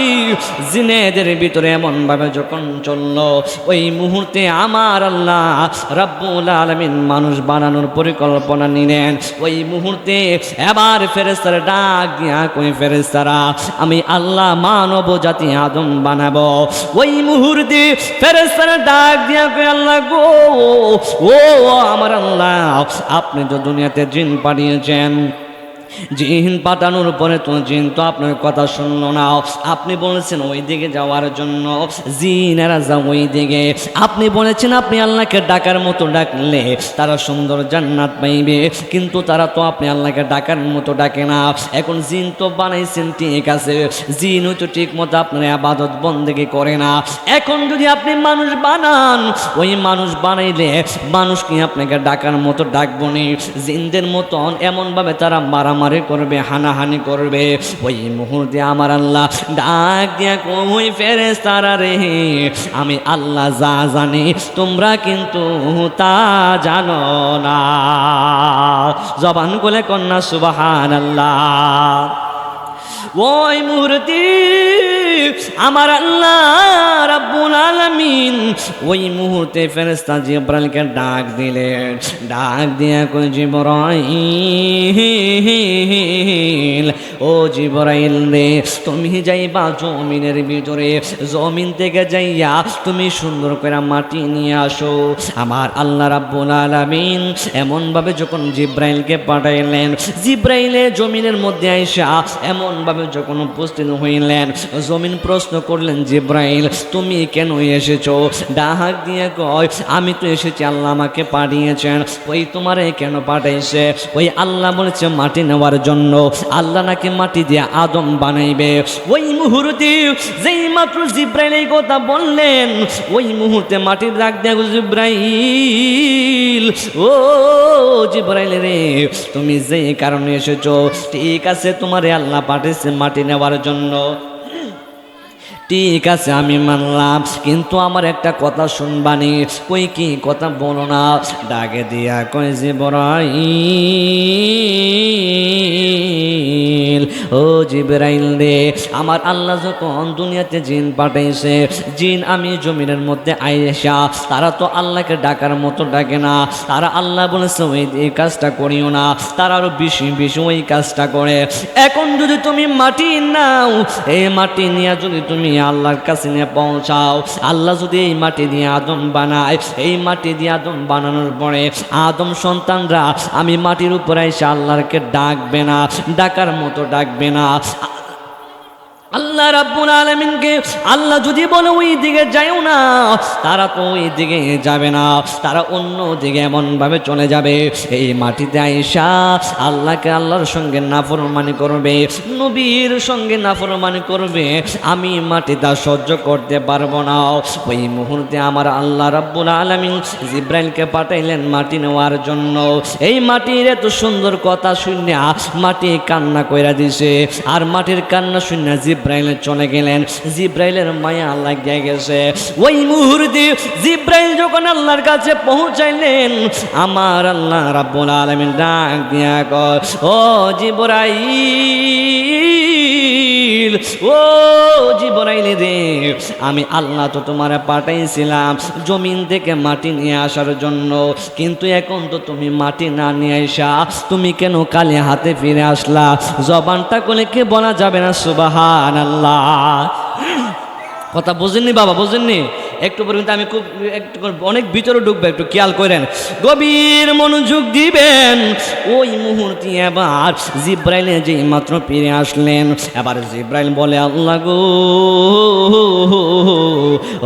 Speaker 1: জিনেদের ভিতরে এমনভাবে যখন চলল, ওই মুহূর্তে আমার আল্লাহ রাব্বুল আলামিন মানুষ বানানোর পরিকল্পনা নিলেন। ওই মুহূর্তে এবার ফেরেশতারা ডাক দিয়া কই ফেরেশতারা আমি আল্লাহ মানব জাতি আদম বানাবো। ওই মুহূর্তে ফেরেশতারা ডাক দিয়া কই আল্লাহ গো, ও আমার আল্লাহ আপনি তো দুনিয়াতে জিন পাঠিয়েছেন, জিন পাঠানোর পরে তো জিন তো আপনার কথা শুনলো না। আপনি বলেছেন ওই দিকে যাওয়ার জন্য, জিনেরা যাও ওই দিকে। আপনি বলেছেন আপনি আল্লাহকে ডাকার মতো ডাকলে তারা সুন্দর জান্নাত পাইবে, কিন্তু তারা তো আপনি আল্লাহকে ডাকার মতো ডাকে না। এখন জিন তো বানাইছেন ঠিক আছে, জিন তো ঠিক মতো আপনার ইবাদত বন্দেগী করে না। এখন যদি আপনি মানুষ বানান, ওই মানুষ বানাইলে মানুষ কি আপনাকে ডাকার মতো ডাকবো নি? জিনদের মতন এমনভাবে তারা মারামারি করবে, হানাহানি করবে। ওই মুহূর্তে আমার আল্লাহ ডাক দিয়া কই ফেরেশতারা রে আমি আল্লাহ যা জানি তোমরা কিন্তু তা জানো না। জবান খুলে কন্যা সুবহানাল্লাহ। ওই মুহূর্তে আমার আল্লাহ রাব্বুল আলামিন ওই মুহূর্তে ফেরেশতা জিবরাইলকে ডাক দিলেন। ডাক দিয়া কই জিবরাইল, ও জিবরাইল রে তুমি যাইবা জমিনের ভিতরে, জমিন থেকে যাইয়া তুমি সুন্দর করে মাটি নিয়ে আসো। আমার আল্লাহ রাব্বুল আলামিন এমনভাবে যখন জিবরাইলকে পাঠাইলেন, জিবরাইলে জমিনের মধ্যে আইসা এমনভাবে ভাবে যখন উপস্থিত হইলেন, জমিন প্রশ্ন করলেন, জিব্রাইল তুমি কেন এসেছো? ডাক দিয়ে কয়, আমি তো এসেছি, আল্লাহ আমাকে পাঠিয়েছেন। ওই তোমারে কেন পাঠাইছে? ওই আল্লাহ বলেছে মাটি নেওয়ার জন্য। আল্লাহ নাকি মাটি দিয়ে আদম বানাইবে। ওই মুহূর্তে যেই মাত্র জিব্রাইল এই কথা বললেন, ওই মুহূর্তে মাটির ডাক দিয়ে, জিব্রাইল ও জিব্রাইল রে, তুমি যে কারণে এসেছো ঠিক আছে, তোমারে আল্লাহ পাঠিয়েছে মাটি নেওয়ার জন্য, ঠিক আছে আমি মানলাম, কিন্তু আমার একটা কথা শুনবানি। কই কি কথা বলো না। ডাকে দিয়া কই, জিবরাইল ও জিবরাইল রে, আমার আল্লাহ যখন দুনিয়াতে জিন পাঠাইছে, জিন আমি জমিনের মধ্যে আইসা তারা তো আল্লাহকে ডাকার মতো ডাকে না। তারা আল্লাহ বলেছে ওই এই কাজটা করিও না, তারা আরো বেশি বেশি ওই কাজটা করে। এখন যদি তুমি মাটি নাও, এই মাটি নিয়ে যদি তুমি আল্লাহর কাছে নিয়ে পৌঁছাও, আল্লাহ যদি এই মাটি দিয়ে আদম বানায়, এই মাটি দিয়ে আদম বানানোর পরে আদম সন্তানরা আমি মাটির উপরে এসে আল্লাহকে ডাকবে না, ডাকার মতো ডাকবে না। আল্লাহ রাব্বুল আলামিনকে আল্লাহ যদি বলে ওই দিকে যাও না, তারা তো ওই দিকে যাবে না, তারা অন্য দিকে এমনভাবে চলে যাবে, এই মাটিতে আইসা আল্লাহকে আল্লাহর সঙ্গে নাফরমানি করবে, নবীর সঙ্গে নাফরমানি করবে। আমি মাটিটা সহ্য করতে পারবো না। ওই মুহূর্তে আমার আল্লাহ রাব্বুল আলামিন জিব্রাইলকে পাঠাইলেন মাটি নেওয়ার জন্য। এই মাটির এত সুন্দর কথা শুনে মাটি কান্না কইরা দিছে, আর মাটির কান্না শুনে জিব্রাইল চলে গেলেন। জিব্রাইলের মায়া লাগিয়ে গেছে। ওই মুহূর্তে জিব্রাইল যখন আল্লাহর কাছে পৌঁছাইলেন, আমার আল্লাহ রাব্বুল আলামিন ডাক দিয়া কয়, ও জিব্রাইল ও জিব্রাইল রে, আমি আল্লাহ তো তোমারে পাঠাইছিলাম জমিন থেকে মাটি নিয়ে আসার জন্য, কিন্তু এখন তো তুমি মাটি না নিয়ে আসা তুমি কেন কালে হাতে ফিরে আসলা? জবানটা কোলে কে বলা যাবে না সুবহানাল্লাহ। কথা বুঝেননি বাবা, বুঝেননি? একটু পর্যন্ত আমি খুব একটু অনেক ভিতরে ঢুকবে, একটু খেয়াল করেন, গভীর মনোযোগ দিবেন। ওই মুহূর্তে এবার জিব্রাইল যে মাত্র ফিরে আসলেন, এবার জিব্রাইল বলে, আল্লাহ গো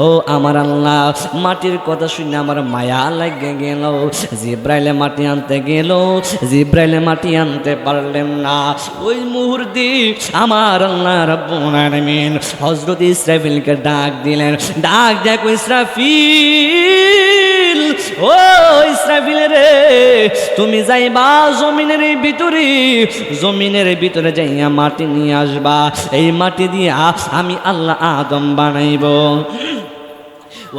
Speaker 1: ও আমার আল্লাহ, মাটির কথা শুনে আমার মায়া লাগে গেল। জিব্রাইলে মাটি আনতে গেল, জিব্রাইলে মাটি আনতে পারলেন না। ওই মুহূর্তে আমার আল্লাহ রাব্বুল আলামিন হযরত ইসরাফিলকে ডাক দিলেন। ডাক দেখো ইসরাফিল, ও ইসরাফিল রে, তুমি যাইবা জমিনের ভিতরে, জমিনের ভিতরে যাইয়া মাটি নিয়ে আসবা, এই মাটি দিয়া আমি আল্লাহ আদম বানাইব।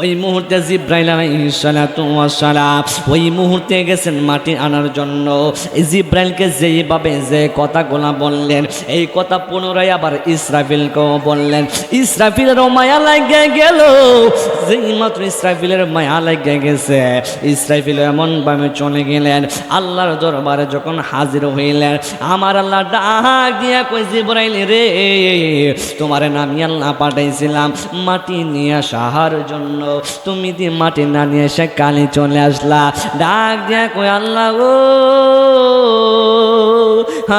Speaker 1: ওই মুহূর্তে জিব্রাইল আলাইহিস সালাতু ওয়াস সালাম ওই মুহূর্তে গেছেন মাটি আনার জন্য। জিব্রাইলকে যেইভাবে যে কথাগুলা বললেন, এই কথা পুনরায় আবার ইসরাফিলকেও বললেন। ইসরাফিলেরও মায়া লাগে গেল। যেই মাত্র ইসরাফিলের মায়া লাগে গেছে, ইসরাফিল এমনভাবে চলে গেলেন, আল্লাহর দরবারে যখন হাজির হইলেন, আমার আল্লাহ ডাক দিয়া কই, জিব্রাইল রে, তোমার নামি আল্লাহ পাঠাইছিলাম মাটি নিয়ে আসার জন্য, তুমি দি মাটি না নিয়ে এসে কালি চলে আসলা। ডাক দিয়া কই, আল্লাহ গো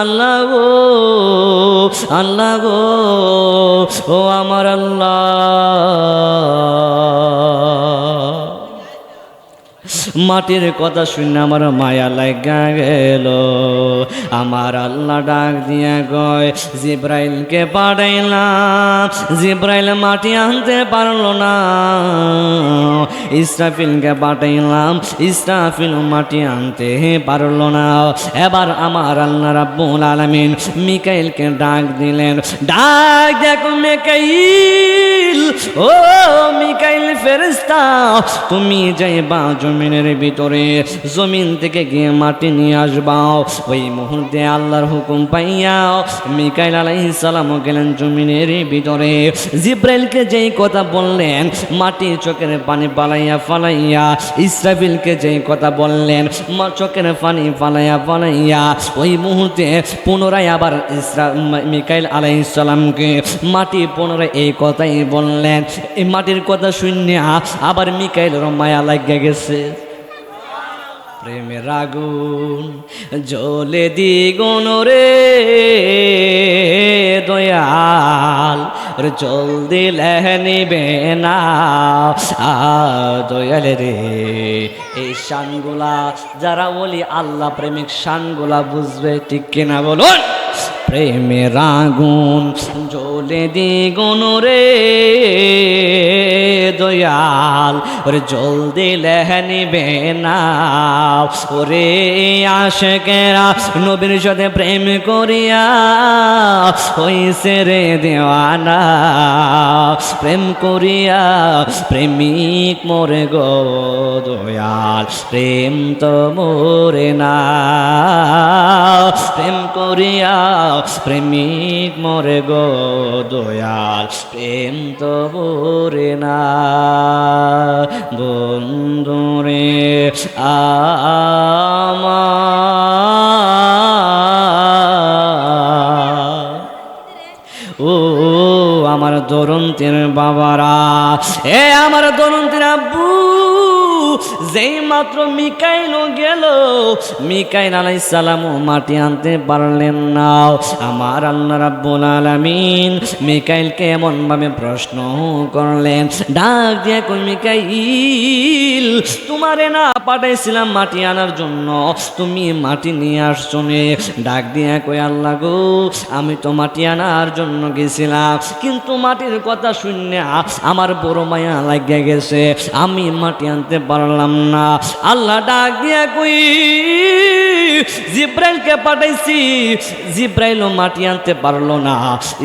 Speaker 1: আল্লাহ গো আল্লাহ গো ও আমার আল্লাহ। মাটির কথা শুনে আমার মায়া লাগা গেল। আমার আল্লাহ ডাক দিয়া কয়, জিব্রাইলকে পাঠাইলাম, জিব্রাইল মাটি আনতে পারলো না। ইসরাফিলকে পাঠাইলাম, ইসরাফিল মাটি আনতে পারলো না। এবার আমার আল্লাহ রাব্বুল আলামিন মিকাইলকে ডাক দিলেন। ডাক দেখো মিকাইল, ও মিকাইল ফেরেশতা, তুমি যাইবা জমিনের ভিতরে, জমিন থেকে গিয়ে মাটি নিয়ে আসবা। ওই মুহূর্তে আল্লাহর হুকুম পাইয়া মিকাইল আলাইহিস সালাম গেলেন জমিনের ভিতরে। জিব্রাইলকে যেই কথা বললেন, মাটি চোখের পানি পালাইয়া ফালাইয়া, ইসরাফিলকে যেই কথা বললেন, চোখের পানি ফালাইয়া ফালাইয়া, ওই মুহূর্তে পুনরায় আবার মিকাইল আলাইহিস সালামকে মাটি পুনরায় এই কথাই বললেন। এই মাটির কথা শুনে আবার মিকাইলের মায়া লাগিয়ে গেছে। প্রেমের আগুন জ্বলে দ্বিগুণ রে, দয়া ওরে জল দিলে নিবে না দয়াল রে। এই শানগুলা যারা বলি আল্লাহ প্রেমিক শানগুলা বুঝবে, ঠিক কিনা বলুন? প্রেমের আগুন জ্বলে দ্বিগুণ রে দয়াল, ওরে জল দিলে নিবে না। ওরে আশেকেরা নবীর সাথে প্রেম করিয়া হইছে রে দেওয়ানা, প্রেম করিয়া প্রেমিক মরে গো দয়াল, প্রেম তো মরে না। প্রেম করিয়া প্রেমিক মরে গো দয়াল, প্রেম তো মরে না। বন্ধুরে ও আমার দরন্তের বাবারা, এ আমার দরন্তের আব্বু, যেই মাত্র মিকাইল গেল, মিকাইল আলাইহিস সালামও মাটি আনতে পারলেন না। আমার আল্লাহ রাব্বুল আলামিন মিকাইলকে এমন ভাবে প্রশ্ন করলেন, ডাক দিয়ে কই মিকাইল, তোমারে না পাঠাইছিলাম মাটি আনার জন্য, তুমি মাটি নিয়ে আসছো নে? ডাক দিয়ে কই আল্লাহ গো, আমি তো মাটি আনার জন্য গেছিলাম, কিন্তু মাটির কথা শুনে আমার বড় মায়া লাগিয়া গেছে, আমি মাটি আনতে পারলাম না। আল্লাহ ডাক দিয়া কই জিব্রাইলকে পাঠাইছি, জিব্রাইলও মাটি আনতে পারলো না।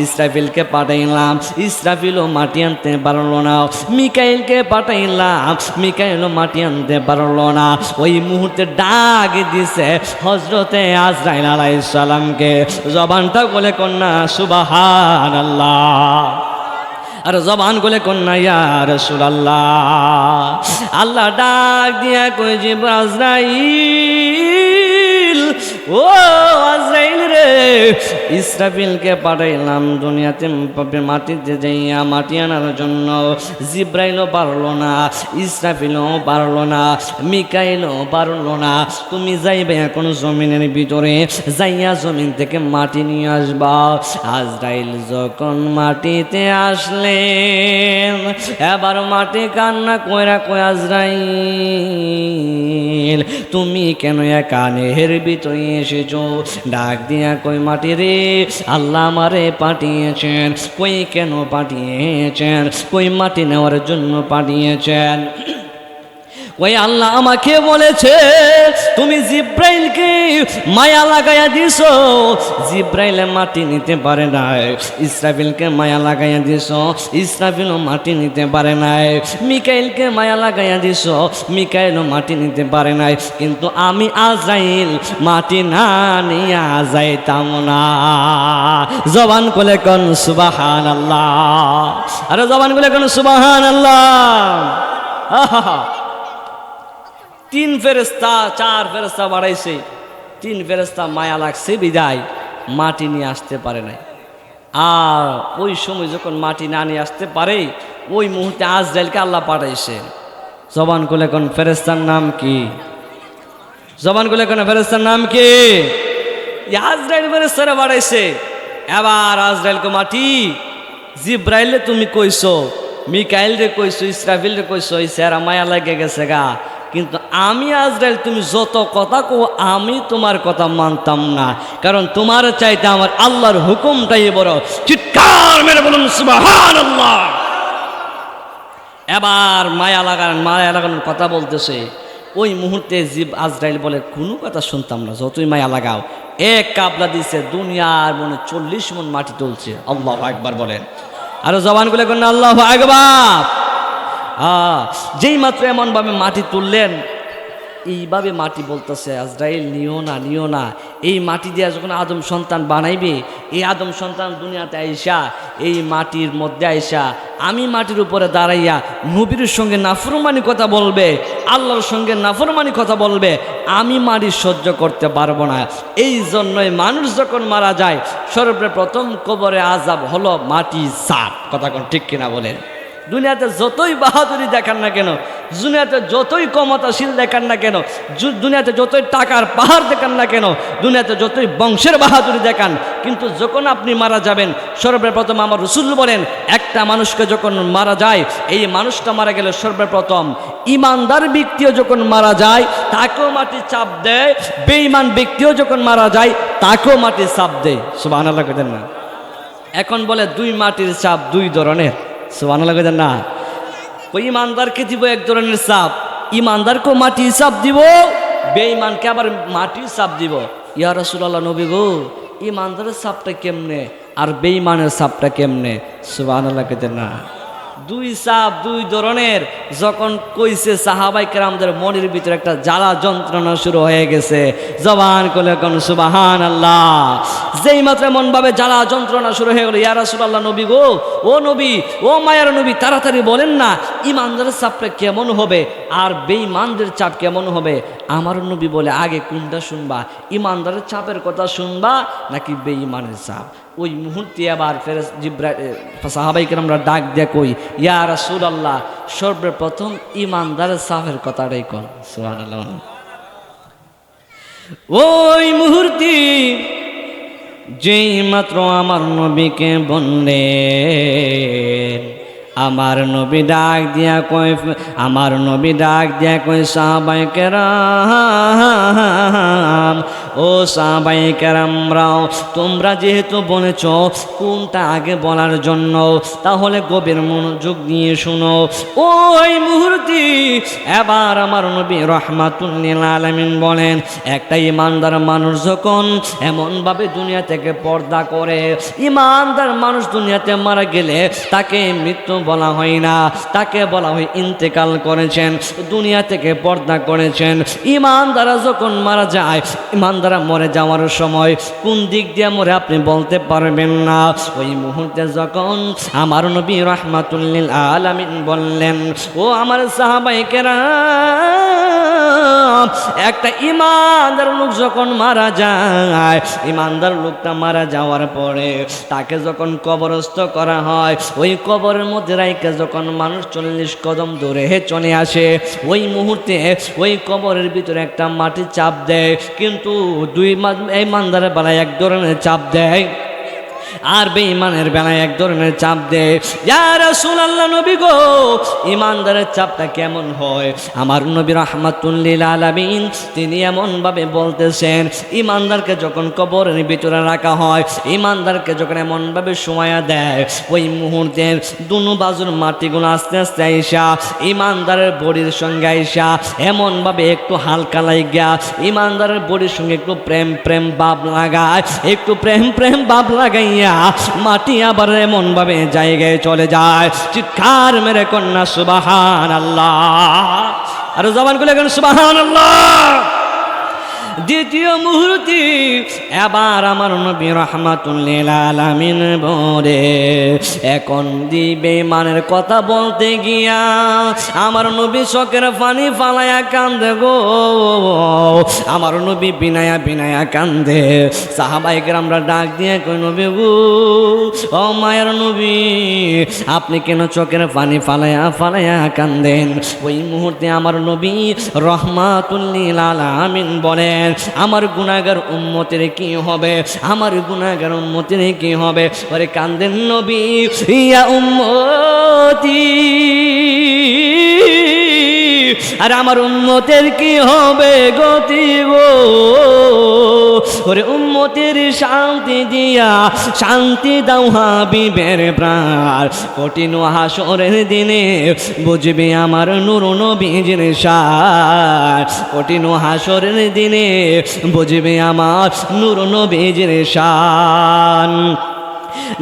Speaker 1: ইসরাফিলকে পাঠাইলাম, ইসরাফিলও মাটি আনতে পারলো না। মিকাইলকে পাঠাইলাম, মিকাইলও মাটি আনতে পারলো না। ওই মুহূর্তে ডাক দিছে হযরতে আজরাইল আলাইহিস সালামকে, জবানটা বলে কন্যা সুবহানাল্লাহ, আর জবান গুলে কন্যা ইয়া রাসূলুল্লাহ। আল্লাহ ডাক দিয়া কই যে আজরাইল, ও আজরাইল রে, ইসরাফিলকে পাঠাইলাম দুনিয়াতে মাটিতে যাইয়া মাটি আনার জন্য, জিব্রাইলও পারলো না, ইসরাফিলও পারলো না, মিকাইলও পারলো না। তুমি যাইবে এখন জমিনের ভিতরে, যাইয়া জমিন থেকে মাটি নিয়ে আসবা। আজরাইল যখন মাটিতে আসলেন, এবার মাটি কান্না কইরা কই আজরাইল, তুমি কেন কানের ভিতরে এসেছো? ডাক দিয়া কই মাটি রে, আল্লাহ আমারে পাঠিয়েছেন। কই কেন পাঠিয়েছেন? কই মাটি নেওয়ার জন্য পাঠিয়েছেন। ওই আল্লাহ আমাকে বলেছে তুমি জিব্রাইলকে মায়া লাগাইয়া দিছো, জিব্রাইলে মাটি নিতে পারে নাই। ইসরাফিলকে মায়া লাগাইয়া দিছো, ইসরাফিলও মাটি নিতে পারে নাই। মিকাইলকে মায়া লাগাইয়া দিছো, মিকাইলও মাটি নিতে পারে নাই। কিন্তু আমি আজরাইল মাটি না নিয়া যাইতাম না। জবান কোলে কোন সুবহানাল্লাহ, আরে জবান কোলে কোন সুবহানাল্লাহ। আহা, তিন ফেরেশতা চার ফেরেশতা বাড়াইছে, তিন ফেরেশতা মায়া লাগছে বিদায় মাটি নিয়ে আসতে পারে নাই। আর ওই সময় যখন মাটি না নিয়ে আসতে পারে, ওই মুহূর্তে আজরাইলকে আল্লাহ পাঠাইছে। জবান খুলে কোন ফেরেশতার নাম কি? জবান খুলে কোন ফেরেশতার নাম কি? আজরাইল ফেরেশতারে বাড়াইছে। এবার আজরাইলকে মাটি, জিব্রাইলে তুমি কইছো, মিকাইল রে কইছো, ইসরাফিল রে কইছো, এই সেরা মায়া লাগে গেছে গা। কিন্তু আমি আজরাইল তুমি যত কথা কো, আমি তোমার কথা মানতাম না, কারণ তোমার চাইতে আমার আল্লাহর হুকুমটাই বড়। চিৎকার মেরে বলুন সুবহানাল্লাহ। এবার মায়া লাগানোর কথা বলতেছে। ওই মুহূর্তে আজরাইল বলে কোনো কথা শুনতাম না, যতই মায়া লাগাও। এক কাবলা দিছে, দুনিয়ার মনে 40 মণ মাটি তুলছে। আল্লাহু আকবার বলেন, আর জবানগুলো করেন আল্লাহু আকবার। যেই মাত্র এমনভাবে মাটি তুললেন, এইভাবে মাটি বলতেছে আজরাইল নিও না, নিও না। এই মাটি দিয়ে যখন আদম সন্তান বানাইবে, এই আদম সন্তান দুনিয়াতে আইসা, এই মাটির মধ্যে আইসা আমি মাটির উপরে দাঁড়াইয়া নবীর সঙ্গে নাফরমানি কথা বলবে, আল্লাহর সঙ্গে নাফরমানি কথা বলবে, আমি মাটি সহ্য করতে পারবো না। এই জন্যই মানুষ যখন মারা যায়, সর্বপ্রথম কবরে আযাব হলো মাটি সাপ। কথা কোন ঠিক কিনা বলেন? দুনিয়াতে যতই বাহাদুরি দেখান না কেন, দুনিয়াতে যতই ক্ষমতাশীল দেখান না কেন, দুনিয়াতে যতই টাকার পাহাড় দেখান না কেন, দুনিয়াতে যতই বংশের বাহাদুরি দেখান, কিন্তু যখন আপনি মারা যাবেন, সর্বপ্রথম আমার রাসূল বলেন, একটা মানুষকে যখন মারা যায়, এই মানুষটা মারা গেলে সর্বপ্রথম ইমানদার ব্যক্তিও যখন মারা যায় তাকেও মাটি চাপ দেয়, বেঈমান ব্যক্তিও যখন মারা যায় তাকেও মাটি চাপ দেয়। সুবহানাল্লাহ কইতেন না? এখন বলে দুই মাটির চাপ দুই ধরনের। সুবহানাল্লাহ কইতেন না? ওই ইমানদারকে দিব এক ধরনের চাপ, ইমানদারকেও মাটির চাপ দিব, বেঈমানকে আবার মাটির চাপ দিব। ইয়া রাসূলুল্লাহ, নবী গো, ইমানদারের চাপটা কেমনে আর বেঈমানের চাপটা কেমনে? সুবহানাল্লাহ কইতেন না? দুই চাপ দুই ধরনের। যখন কইছে সাহাবাই কেরামদের মনের ভিতরে একটা জ্বালা যন্ত্রণা শুরু হয়ে গেছে। জবান করলে কোন সুবহানাল্লাহ। যেই মাত্র এমন ভাবে জ্বালা যন্ত্রণা শুরু হয়ে গেল, ইয়া রাসূলুল্লাহ, নবী গো, ও নবী, ও মায়ার নবী, তাড়াতাড়ি বলেন না ইমানদারের চাপটা কেমন হবে আর বেঈমানদের চাপ কেমন হবে? আমার নবী বলে, আগে কোনটা শুনবা, ইমানদারের চাপের কথা শুনবা নাকি বেঈমানের চাপ? ওই মুহূর্তে আবার ফেরেশতা জিবরাইল সাহাবায়ে কেরামরা ডাক দিয়ে কই, ইয়া রাসূলুল্লাহ, সর্বপ্রথম ইমানদারের চাপের কথাটাই কোন। সুবহানাল্লাহ। ওই মুহূর্তে যেই মাত্র আমার নবীকে বললেন, আমার নবী ডাক দিয়া কয়, আমার নবী ডাক দিয়া কয়, সাহাবায়ে কেরাম, ও সাহাবায়ে কেরামরাও, তোমরা যেহেতু বলেছ কোনটা আগে বলার জন্য, তাহলে গভীর মনোযোগ দিয়ে শুনো। ওই মুহূর্তে এবার আমার নবী রাহমাতুল লিল আলামিন বলেন, একটা ইমানদার মানুষ যখন এমনভাবে দুনিয়া থেকে পর্দা করে, ইমানদার মানুষ দুনিয়াতে মারা গেলে তাকে মৃত্যু বলা হয় না, তাকে বলা হয় ইন্তেকাল করেছেন, দুনিয়া থেকে পর্দা করেছেন। ইমানদারা যখন মারা যায়, ইমানদারা মরে যাওয়ার সময় কোন দিক দিয়ে মরে আপনি বলতে পারবেন না। ওই মুহূর্তে যখন আমার নবী রাহমাতুল লিল আলামিন বললেন, ও আমার সাহাবায়ে কেরাম, একটা ইমানদার লোক যখন মারা যায়, ইমানদার লোকটা মারা যাওয়ার পরে তাকে যখন কবরস্থ করা হয়, ওই কবরের মধ্যে রাইকে যখন মানুষ 40 কদম দূরে চলে আসে, ওই মুহূর্তে ওই কবরের ভিতরে একটা মাটি চাপ দেয়, কিন্তু দুই ইমানদারের বেলায় এক ধরনের চাপ দেয় আর বেঈমানের বেলায় এক ধরনের চাপ দেয়। ইয়া রাসূলুল্লাহ, নবী গো, ইমানদারের চাপটা কেমন হয়? আমার নবী রাহমাতুল লিল আলামিন তিনি এমনভাবে বলতেছেন, ইমানদারকে যখন কবরের ভিতরে রাখা হয়, ইমানদারকে যখন এমনভাবে শোয়া দেয়, ওই মুহূর্তের দুনো বাজুর মাটিগুলো আস্তে আস্তে আইসা ইমানদারের বডির সঙ্গে আইসা এমনভাবে একটু হালকা লাগিয়া ইমানদারের বডির সঙ্গে একটু প্রেম প্রেম ভাব লাগায়, একটু প্রেম প্রেম ভাব লাগাই মাটি আবার এমন ভাবে জায়গায় চলে যায়। চিৎকার মেরে কন্যা সুবহানাল্লাহ, আর জবান খুলে কোন সুবহানাল্লাহ। দ্বিতীয় মুহূর্তে এবার আমার নবী রাহমাতুল লিল আলামিন বলে, এখন দিবে মানের কথা বলতে গিয়া আমার নবী চোখের পানি ফালায়া কান্দে গো, আমার নবী বিনায়া বিনায়া কান্দে। সাহাবায়ে কেরামরা ডাক দিয়ে কই, নবী গো, ও মায়ের নবী, আপনি কেন চোখের পানি ফালায়া ফালায়া কান্দেন? ওই মুহূর্তে আমার নবী রাহমাতুল লিল আলামিন বলেন, আমার গুনাহগার উম্মতের কি হবে, আমার গুনাহগার উম্মতের কি হবে? ওরে কান্দেন নবী, ইয়া উম্মতি, আর আমার উম্মতের কি হবে গতি গো? ওরে উম্মতের শান্তি দিয়া শান্তি দাও হাবিবের প্রাণ, কঠিন হাসরের দিনে বুঝবে আমার নূর নবীর শান, কঠিন হাসরের দিনে বুঝবে আমার নূর নবীর শান।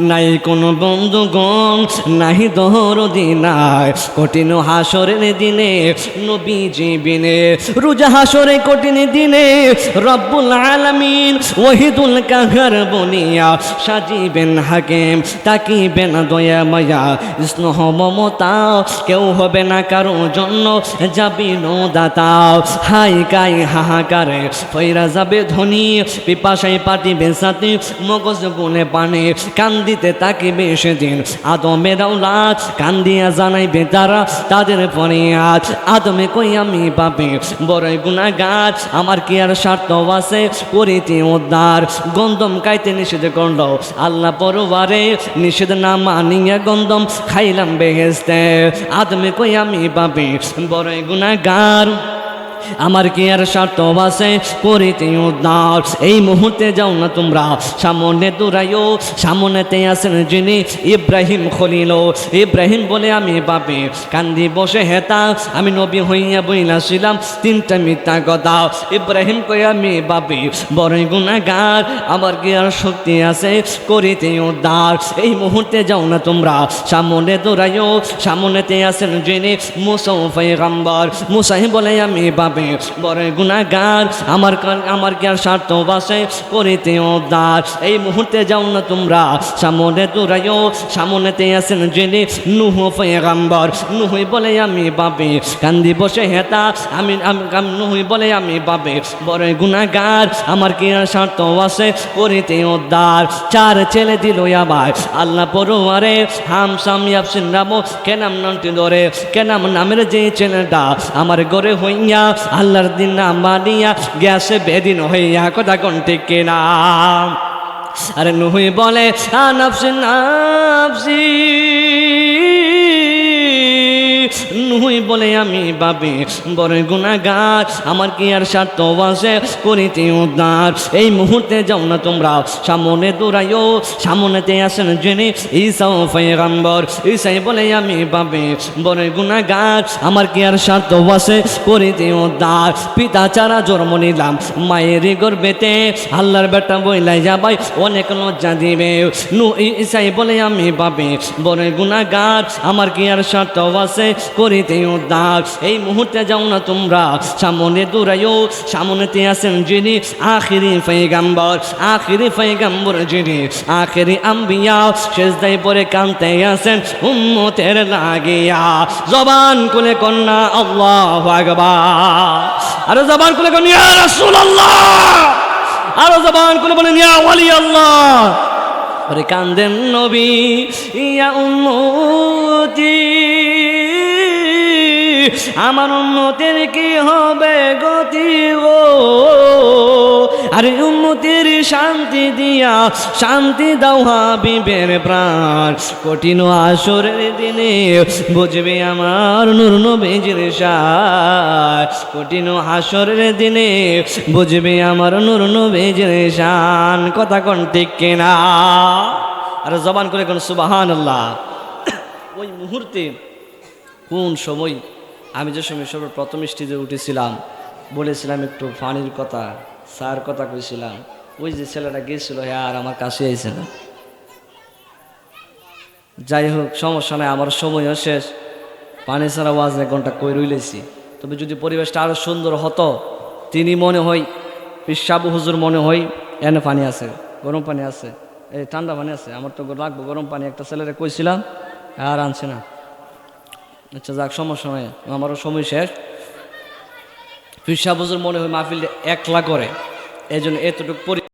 Speaker 1: নাই কোনো বন্ধুগণ, নাই দরদি নাই, কঠিন হাসরের দিনে নবীজি বিনে, রোজা হাসরে কঠিন দিনে রব্বুল আলামিন ওয়াহিদুল কাহার বনিয়া সাজিবেন হাকিম, তাকিবেন দয়া মায়া স্নেহ মমতা, কেউ হবে না কারো জন্য যাবি দাতা, হাই কাই হাহাকারে ফইরা যাবে ধনী, পিপাসায় পাটিবে সাথে মগজ গুনে পানে, কান্দ কান্দিতে তাকিবে সেদিন আদমের আওলাদ কান্দিয়া জানাইবে তারা তাদের ফরিয়াদ আদমে কই আমি পাপী বড়ই গুনাহগার আমার কি আর স্বার্থ আছে করিতে উদ্ধার গন্ধম খাইতে নিষেধ করল আল্লাহ পরবারে নিষেধ না মানিয়া গন্ধম খাইলাম বেহেশতে আদমে কই আমি পাপী বড়ই গুনাহগার আমার কি আর স্বার্থ আছে করিতে উদ্ধার এই মুহূর্তে যাও না তোমরা সামনে দৌড়াইও সামনেতে আছেন যিনি ইব্রাহিম খলিল ইব্রাহিম বলে আমি পাপী কান্দি বসে হেতা আমি নবী হইয়া বইলাছিলাম তিনটা মিথ্যা কথা ইব্রাহিম কই আমি পাপী বড়ই গুনাহগার আমার কি আর শক্তি আছে করিতে উদ্ধার এই মুহূর্তে যাও না তোমরা সামনে দৌড়াইও সামনেতে আছেন যিনি মুসা পয়গম্বর মুসাই বলে আমি পাপী বড়ই গুনাহগার আমার কি আর স্বার্থ আছে করিতে উদ্ধার এই মুহূর্তে যাও না তোমরা সামনে দৌড়াইও সামনেতে আছেন যিনি নূহ পয়গম্বর নূহ বলে আমি পাপী কান্দি বসে হেতা আমি নূহ বলে আমি পাপী বড়ই গুনাহগার আমার কি আর স্বার্থ আছে করিতে উদ্ধার চার ছেলে দিল আবার আল্লাহ পরোয়ারে হাম সাম ইয়াবসিন রামো কেনাম নামটি ধরে কেনাম নামের যে ছেলেটা আমার ঘরে হইয়া আল্লাহর দিন না মানিয়া গেছে বেদিন হইয়া কথা কোন ঠিক কিনা আরে নুহুই বলে নাফসি নাফসি নুহুই বলে আমি পাপী বড়ই গুনাহগার আমার কি আর স্বার্থ আছে করিতে উদ্ধার এই মুহূর্তে যাও না তোমরা সামনে দৌড়াইও সামনেতে আসেন যিনি ঈসা পয়গম্বর ঈসাই বলে আমি পাপী বড়ই গুনাহগার আমার কি আর স্বার্থ আছে করিতে উদ্ধার পিতা ছাড়া জন্ম নিলাম মায়ের গর্ভেতে আল্লাহর বেটা বইলাই যাবাই অনেক লজ্জা দিবে ঈসাই বলে আমি পাপী বড়ই গুনাহগার আমার কি আর স্বার্থ আছে করিতে উদ্ধার এই মুহূর্তে যাও না তোমরা সামনে দৌড়াইও সামনেতে আছেন যিনি আখিরি পয়গম্বর যিনি আখিরি আম্বিয়া সেজদায় পরে কাঁদতে আছেন উম্মতের লাগিয়া জবান খুলে কন্যা আল্লাহু আকবার আর জবান খুলে কন্যা ইয়া রাসূলুল্লাহ আর জবান খুলে বলেন ইয়া ওয়ালি আল্লাহ আরে কান্দেন নবী ইয়া উম্মতি আমার উম্মতের কি হবে গতি গো আরে উম্মতের শান্তি দিয়া শান্তি দাও হাবিবের প্রাণ কঠিন আসরের দিনে বুঝবে আমার নূর নবীজির শান কঠিন আসরের দিনে বুঝবে আমার নূর নবীজির শান কথা কোন ঠিক কিনা আর জবান করে কোন সুবহানাল্লাহ ওই মুহূর্তে কোন সময় আমি যে সময় সর্বপ্রথম স্টেজে উঠেছিলাম বলেছিলাম একটু ফানির কথা স্যার কথা কইছিলাম ওই যে ছেলেটা গিয়েছিল আর আমার কাছে আইছে না যাই হোক সমস্যা নাই আমার সময়ও শেষ পানি ছাড়া ওয়াজ 1 ঘন্টা কই রইলেছি তবে যদি পরিবেশটা আরও সুন্দর হতো তিনি মনে হয় পিসাবু হুজুর মনে হয় এনে পানি আছে গরম পানি আছে এই ঠান্ডা পানি আছে আমার তো লাগবো গরম পানি একটা ছেলেরে কইছিলাম আর আনছে না আচ্ছা যাক সমস্যা নয় আমারও সময় শেষ পিসাবু হুজুর মনে হয় মাহফিল একলা করে এই জন্য এতটুকু